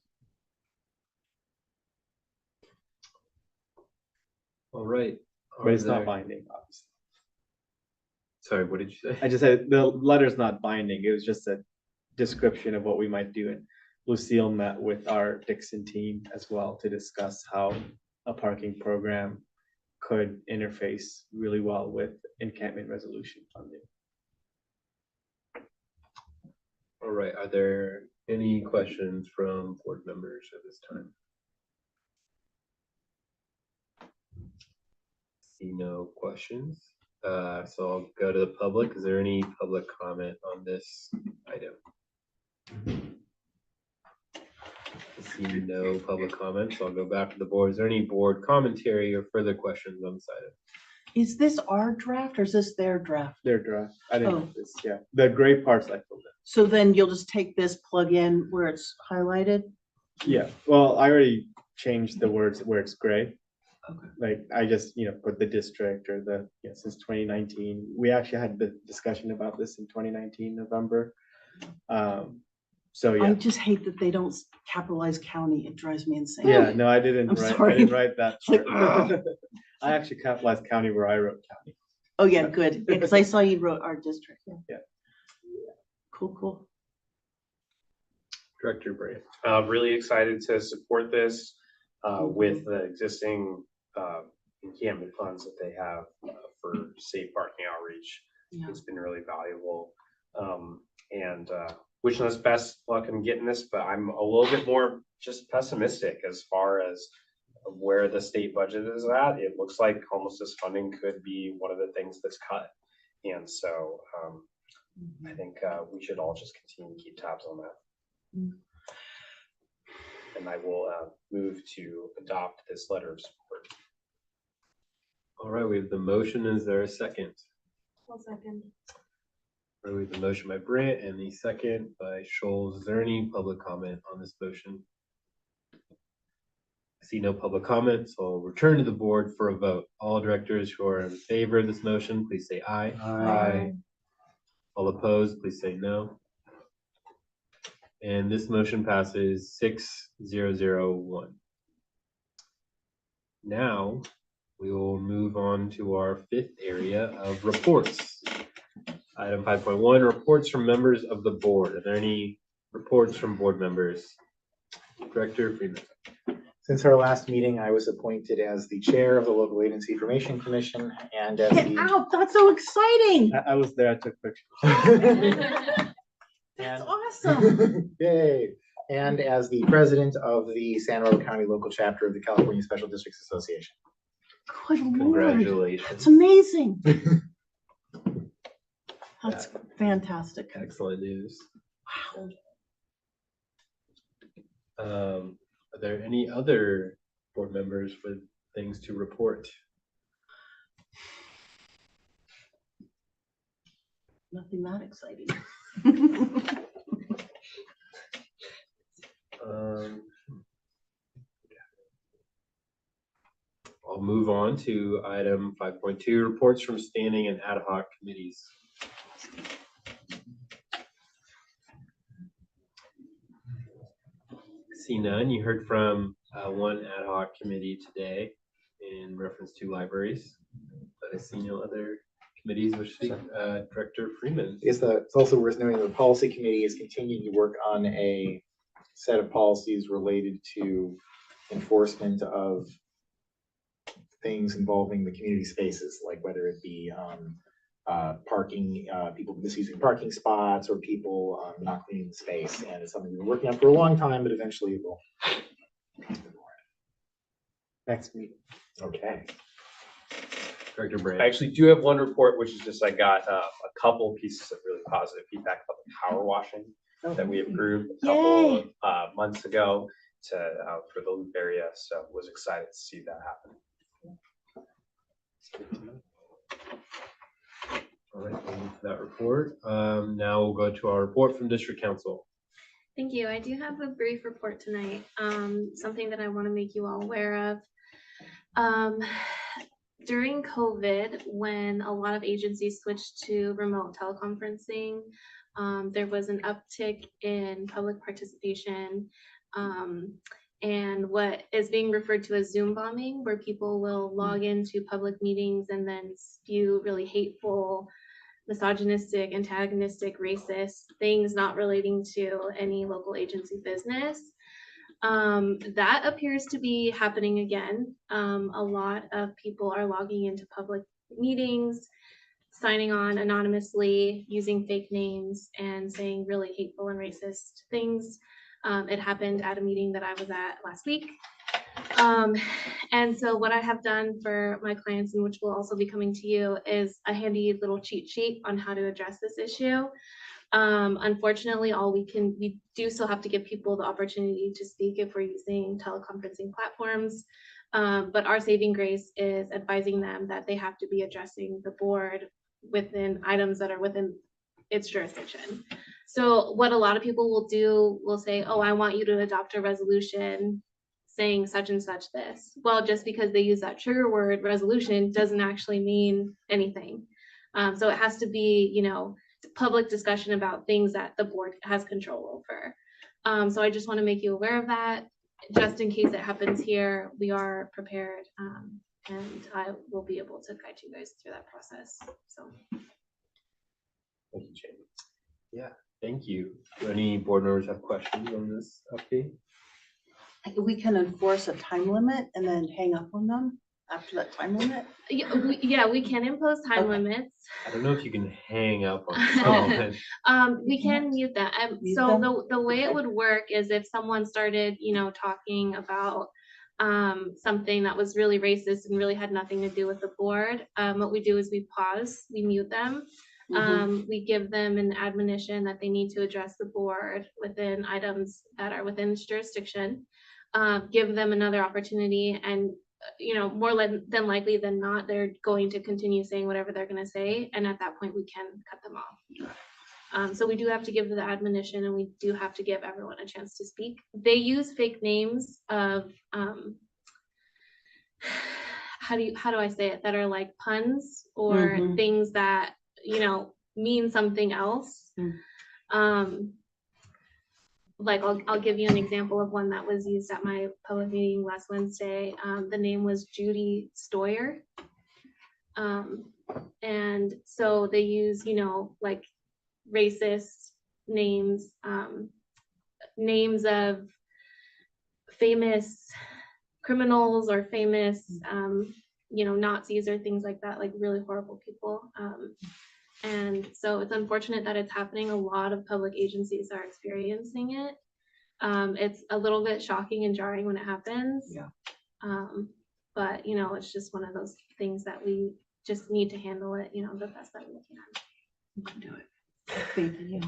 All right. But it's not binding, obviously. Sorry, what did you say? I just said the letter's not binding. It was just a description of what we might do. And Lucille met with our Dixon team as well to discuss how a parking program could interface really well with encampment resolution funding. All right, are there any questions from board members at this time? See no questions. So I'll go to the public. Is there any public comment on this item? See no public comments. So I'll go back to the board. Is there any board commentary or further questions on this item? Is this our draft or is this their draft? Their draft. I didn't Oh. know this. Yeah, the gray parts I filled in. So then you'll just take this, plug in where it's highlighted? Yeah, well, I already changed the words where it's gray. Okay. Like I just, put the district or since 2019. We actually had the discussion about this in 2019, November. So I yeah, just hate that they don't capitalize county. It drives me insane. yeah, no, I didn't I'm write, I sorry. didn't write that It's like, part. I actually capitalized county where I wrote county. Oh, yeah, good. Because I saw you wrote our district. Yeah. Cool. Director Bray. Really excited to support this with the existing encampment funds that they have for safe parking outreach. Yeah. It's been really valuable. And wishing us best luck in getting this, but I'm a little bit more just pessimistic as far as where the state budget is at. It looks like homelessness funding could be one of the things that's cut. And so I think we should all just continue to keep tabs on that. And I will move to adopt this letter of support. All right, we have the motion. Is there a second? One second. All right, we have the motion by Brandt and the second by Scholes. Is there any public comment on this motion? I see no public comment, so I'll return to the board for a vote. All directors who are in favor of this motion, please say aye. Aye. All opposed, please say no. And this motion passes 6-0-0-1. Now, we will move on to our fifth area of reports. Item 5.1, reports from members of the board. Are there any reports from board members? Director Freeman. Since our last meeting, I was appointed as the chair of the Local Agency Information Commission and as Get the. out. That's so exciting. I was there, I took pictures. That's And- awesome. Yay. And as the president of the San Rafael County local chapter of the California Special Districts Association. Good Lord. Congratulations. That's amazing. That's fantastic. Excellent news. Are there any other board members with things to report? Nothing that exciting. I'll move on to item 5.2, reports from standing and ad hoc committees. See none. You heard from one ad hoc committee today in reference to libraries, but I see no other committees which speak. Director Freeman. It's also worth noting the policy committee is continuing to work on a set of policies related to enforcement of things involving the community spaces, like whether it be parking, people misusing parking spots or people not cleaning the space. And it's something we've been working on for a long time, but eventually it will. Next meeting. Okay. Director Brand. I actually do have one report, which is just I got a couple pieces of really positive feedback about the power washing that we approved a couple of months ago for the Loop area. So was excited to see that happen. All right, thank you for that report. Now we'll go to our report from District Council. Thank you. I do have a brief report tonight, something that I want to make you all aware of. During COVID, when a lot of agencies switched to remote teleconferencing, there was an uptick in public participation and what is being referred to as Zoom bombing, where people will log into public meetings and then spew really hateful, misogynistic, antagonistic, racist things not relating to any local agency business. That appears to be happening again. A lot of people are logging into public meetings, signing on anonymously, using fake names, and saying really hateful and racist things. It happened at a meeting that I was at last week. And so what I have done for my clients, and which will also be coming to you, is a handy little cheat sheet on how to address this issue. Unfortunately, we do still have to give people the opportunity to speak if we're using teleconferencing platforms. But our saving grace is advising them that they have to be addressing the board within items that are within its jurisdiction. So what a lot of people will do will say, oh, I want you to adopt a resolution saying such and such this. Well, just because they use that trigger word resolution doesn't actually mean anything. So it has to be, you know, public discussion about things that the board has control over. So I just want to make you aware of that. Just in case it happens here, we are prepared, and I will be able to guide you guys through that process. So. Thank you, Jamie. Yeah, thank you. Do any board members have questions on this update? We can enforce a time limit and then hang up on them after that time limit. Yeah, we can impose time Okay. limits. I don't know if you can hang up on someone. We can mute that. Mute So them? the way it would work is if someone started, you know, talking about something that was really racist and really had nothing to do with the board, what we do is we pause, we mute them. We give them an admonition that they need to address the board within items that are within its jurisdiction. Give them another opportunity, and you know, more than likely than not, they're going to continue saying whatever they're going to say, and at that point we can cut them off. So we do have to give the admonition, and we do have to give everyone a chance to speak. They use fake names of how do I say it, that are like puns or things that, you know, mean something else. Like I'll give you an example of one that was used at my public meeting last Wednesday. The name was Judy Stoyer. And so they use, you know, like racist names, names of famous criminals or famous, you know, Nazis or things like that, like really horrible people. And so it's unfortunate that it's happening. A lot of public agencies are experiencing it. It's a little bit shocking and jarring when it happens. Yeah. But you know, it's just one of those things that we just need to handle it, you know, the best that we can. You can do it. Thank you.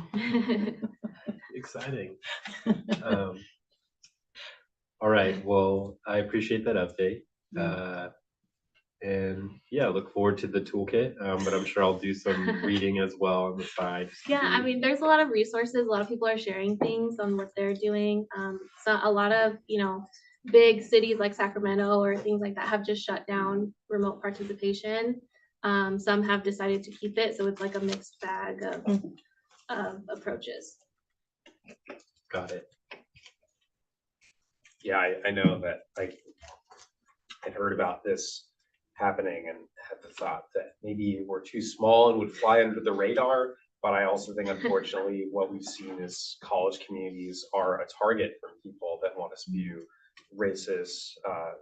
Exciting. All right, well, I appreciate that update. And yeah, look forward to the toolkit, but I'm sure I'll do some reading as well on the side. Yeah, I mean, there's a lot of resources. A lot of people are sharing things on what they're doing. So a lot of, you know, big cities like Sacramento or things like that have just shut down remote participation. Some have decided to keep it, so it's like a mixed bag of approaches. Got it. Yeah, I know that like I'd heard about this happening and had the thought that maybe we're too small and would fly under the radar. But I also think, unfortunately, what we've seen is college communities are a target for people that want to spew racist,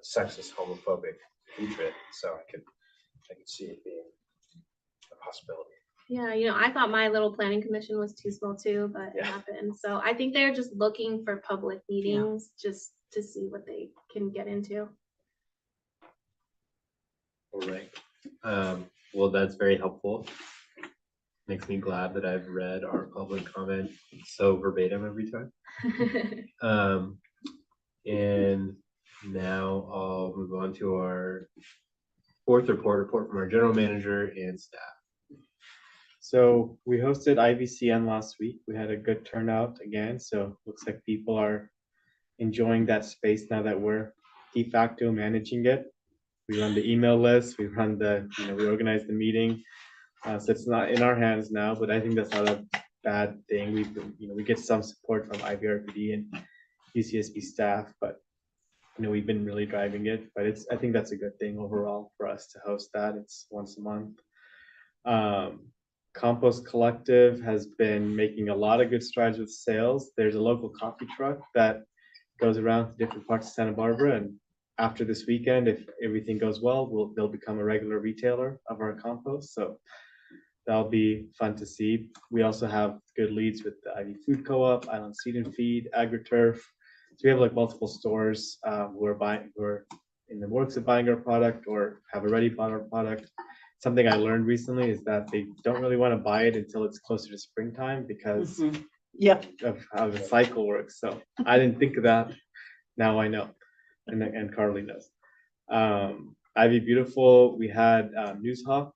sexist, homophobic hatred. So I could see it being a possibility. Yeah, you know, I thought my little planning commission was too small too, but it Yeah. happened. So I think they're just looking for public meetings just to see what they can get into. All right. Well, that's very helpful. Makes me glad that I've read our public comment so verbatim every time. And now I'll move on to our fourth report from our general manager and staff. So we hosted IVCN last week. We had a good turnout again. So looks like people are enjoying that space now that we're de facto managing it. We run the email list, we run the, you know, we organize the meeting. So it's not in our hands now, but I think that's not a bad thing. We've been, you know, we get some support from IVRPD and UCSB staff, but you know, we've been really driving it. But it's, I think that's a good thing overall for us to host that. It's once a month. Compost Collective has been making a lot of good strides with sales. There's a local coffee truck that goes around to different parts of Santa Barbara, and after this weekend, if everything goes well, they'll become a regular retailer of our compost. So that'll be fun to see. We also have good leads with the Ivy Food Co-op, Island Seed and Feed, AgriTurf. So we have like multiple stores who are in the works of buying our product or have already bought our product. Something I learned recently is that they don't really want to buy it until it's closer to springtime because of how the cycle works. So I didn't think of that. Now I know, and Carly knows. Ivy Beautiful, we had Newshawk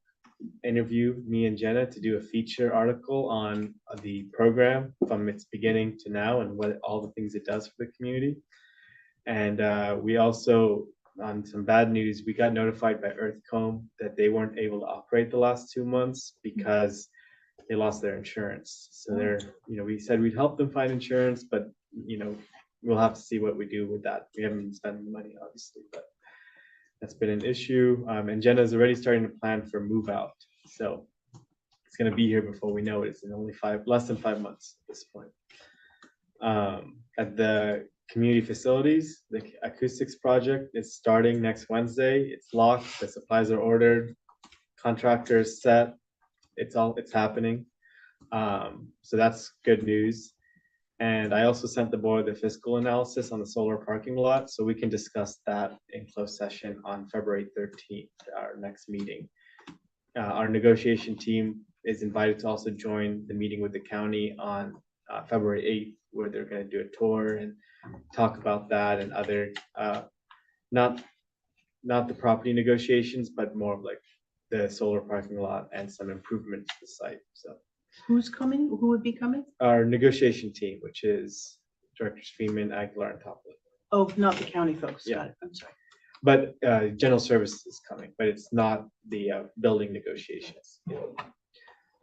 interview me and Jenna to do a feature article on the program from its beginning to now and what all the things it does for the community. And we also, on some bad news, we got notified by Earthcomb that they weren't able to operate the last 2 months because they lost their insurance. So they're, we said we'd help them find insurance, but we'll have to see what we do with that. We haven't been spending the money, obviously, but that's been an issue. And Jenna's already starting to plan for move out. So it's going to be here before we know it. It's in only less than 5 months at this point. At the community facilities, the acoustics project is starting next Wednesday. It's locked. The supplies are ordered. Contractors set. It's happening. So that's good news. And I also sent the board the fiscal analysis on the solar parking lot, so we can discuss that in closed session on February 13th, our next meeting. Our negotiation team is invited to also join the meeting with the county on February 8th, where they're going to do a tour and talk about that and other, not the property negotiations, but more of like the solar parking lot and some improvements to the site. So. Who's coming? Who would be coming? Our negotiation team, which is Directors Freeman, Aguilar, and Topley. Oh, not the county folks. Yeah. Got it. I'm sorry. But general services is coming, but it's not the building negotiations.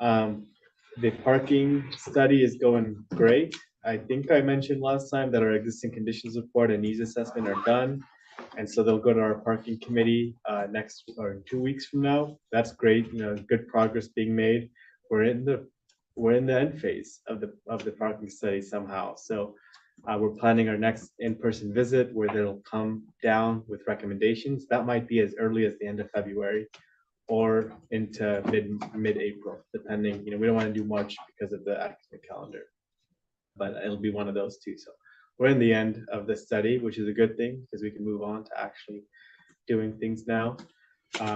The parking study is going great. I think I mentioned last time that our existing conditions report and needs assessment are done. And so they'll go to our parking committee next or 2 weeks from now. That's great. Good progress being made. We're in the end phase of the parking study somehow. So we're planning our next in-person visit where they'll come down with recommendations. That might be as early as the end of February or into mid-April, depending. We don't want to do March because of the academic calendar, but it'll be one of those two. So we're in the end of the study, which is a good thing because we can move on to actually doing things now.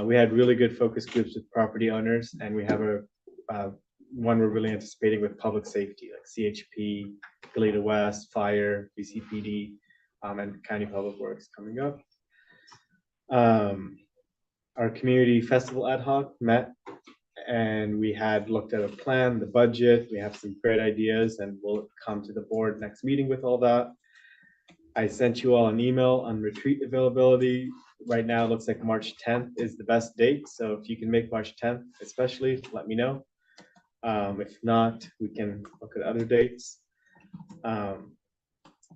We had really good focus groups with property owners, and we have one we're really anticipating with public safety, like CHP, Goleta West, Fire, BCPD, and County Public Works coming up. Our community festival ad hoc met, and we had looked at a plan, the budget. We have some great ideas, and we'll come to the board next meeting with all that. I sent you all an email on retreat availability. Right now, it looks like March 10th is the best date. So if you can make March 10th, especially, let me know. If not, we can look at other dates.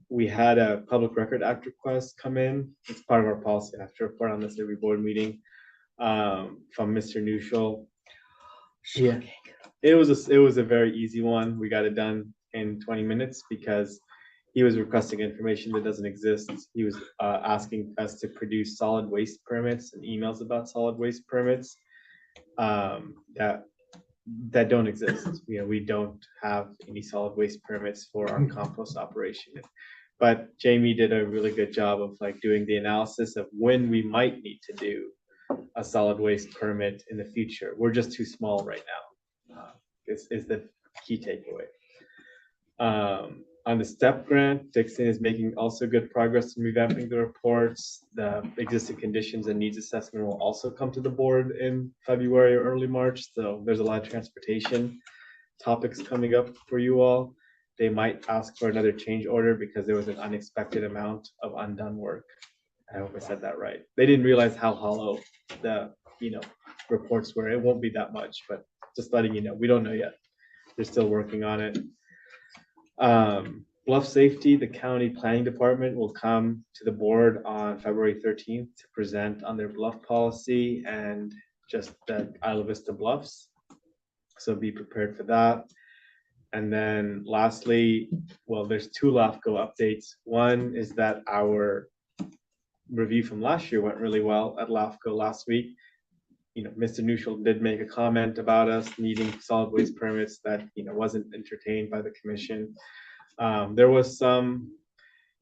We had a public record act request come in. It's part of our policy. I have to report on this every board meeting from Mr. Neuschel. Yeah, it was a very easy one. We got it done in 20 minutes because he was requesting information that doesn't exist. He was asking us to produce solid waste permits and emails about solid waste permits that don't exist. We don't have any solid waste permits for our compost operation. But Jamie did a really good job of doing the analysis of when we might need to do a solid waste permit in the future. We're just too small right now. Is the key takeaway. On the STEP grant, Dixon is making also good progress in revamping the reports. The existing conditions and needs assessment will also come to the board in February or early March. So there's a lot of transportation topics coming up for you all. They might ask for another change order because there was an unexpected amount of undone work. I hope I said that right. They didn't realize how hollow the reports were. It won't be that much, but just letting you know, we don't know yet. They're still working on it. Bluff safety, the county planning department will come to the board on February 13th to present on their bluff policy and just the Isla Vista bluffs. So be prepared for that. And then lastly, well, there's two LAFCO updates. One is that our review from last year went really well at LAFCO last week. Mr. Neuschel did make a comment about us needing solid waste permits that, wasn't entertained by the commission. There was some,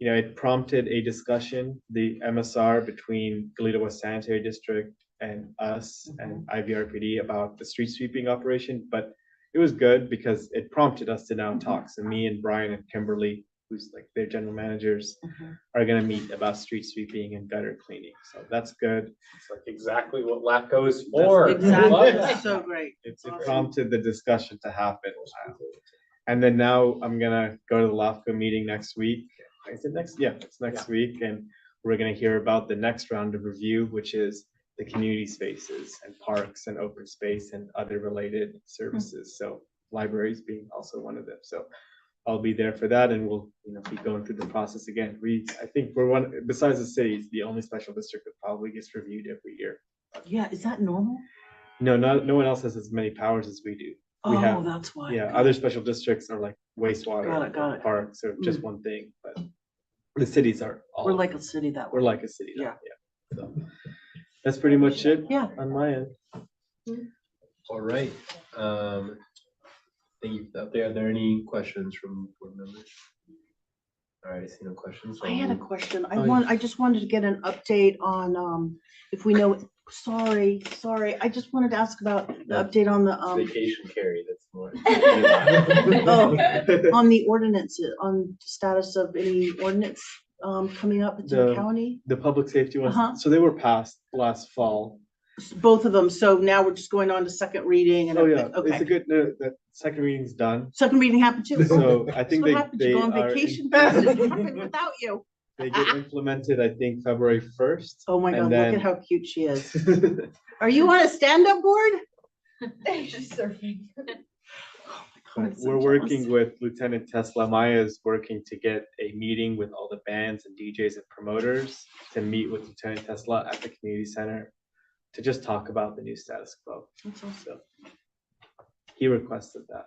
it prompted a discussion, the MSR between Goleta West Sanitary District and us and IVRPD about the street sweeping operation, but it was good because it prompted us to now talk. So me and Brian and Kimberly who's like their general managers, Mhm. are gonna meet about street sweeping and gutter cleaning. So that's good. It's like exactly what LAFCO is for. Exactly, Love that's that. so great. It Awesome. prompted the discussion to happen. And then now I'm gonna go to the LAFCO meeting next week. Is it next? Yeah, it's next week, and we're gonna hear about the next round of review, which is the community spaces and parks and open space and other related services. So libraries being also one of them. So I'll be there for that, and we'll, be going through the process again. I think we're one, besides the cities, the only special district that probably gets reviewed every year. Yeah, is that normal? No, no one else has as many powers as we do. We Oh, have, that's why. yeah, Got other it. special districts are like wastewater, Got it. parks, or just one thing, but the cities are all. We're like a city that way. We're like a city. Yeah. So that's pretty much it. Yeah. On my end. All right. Thank you. Are there any questions from board members? All right, I see no questions. I had a question. Oh, yeah. I just wanted to get an update on, if we know, sorry. I just wanted to ask about the update on the, Vacation carry, that's more. on the ordinances, on status of any ordinance, coming up in the The- county. The public safety ones, Uh-huh. so they were passed last fall. Both of them. So now we're just going on to second reading and Oh, yeah, everything. it's a Okay. good, the second reading's done. Second reading happened too. So I That's think what happens. You they go on are, vacation. It didn't happen without you. they get implemented, I think, February 1st. Oh my God, and look then- at how cute she is. Are you on a stand-up board? She's surfing. I'm But so we're jealous. working with Lieutenant Tesla. Maya is working to get a meeting with all the bands and DJs and promoters to meet with Lieutenant Tesla at the community center to just talk about the new status quo. That's awesome. So he requested that.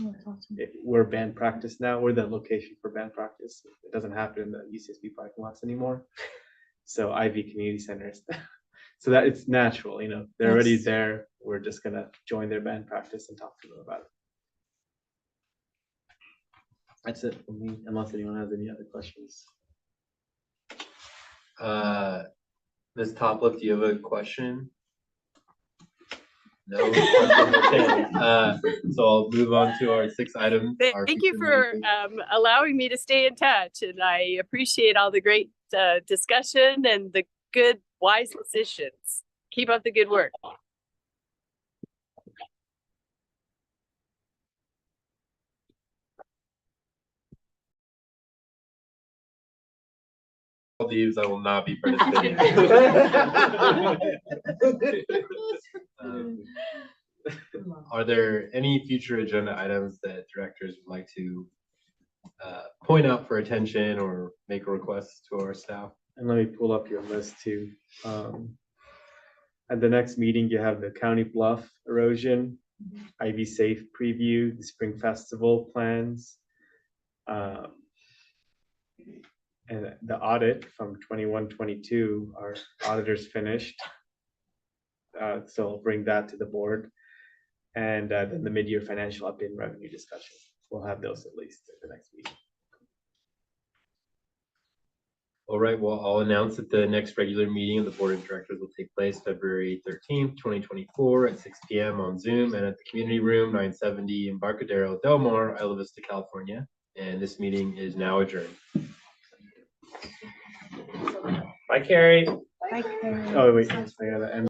Oh, that's awesome. We're band practice now. We're the location for band practice. It doesn't happen in the UCSB parking lots anymore. So IV community centers. So that it's natural, they're already Yes. there. We're just gonna join their band practice and talk to them about it. That's it for me, unless anyone has any other questions. Ms. Topliff, do you have a question? No. Okay. So I'll move on to our 6 items. our Thank you future for meetings. allowing me to stay in touch, and I appreciate all the great discussion and the good, wise decisions. Keep up the good work. Leaves, I will not be participating. Um, Are there any future agenda items that directors would like to point out for attention or make a request to our staff? And let me pull up your list too. At the next meeting, you have the County Bluff erosion, Ivy Safe preview, the Spring Festival plans. And the audit from 21-22, our auditors finished. So I'll bring that to the board. And then the mid-year financial update and revenue discussion. We'll have those at least at the next meeting. All right, well, I'll announce that the next regular meeting of the Board of Directors will take place February 13th, 2024 at 6 p.m. on Zoom and at the Community Room 970 Embarcadero Del Mar, Isla Vista, California. And this meeting is now adjourned. Bye, Carrie. Bye, Karen. Oh, wait, I gotta end.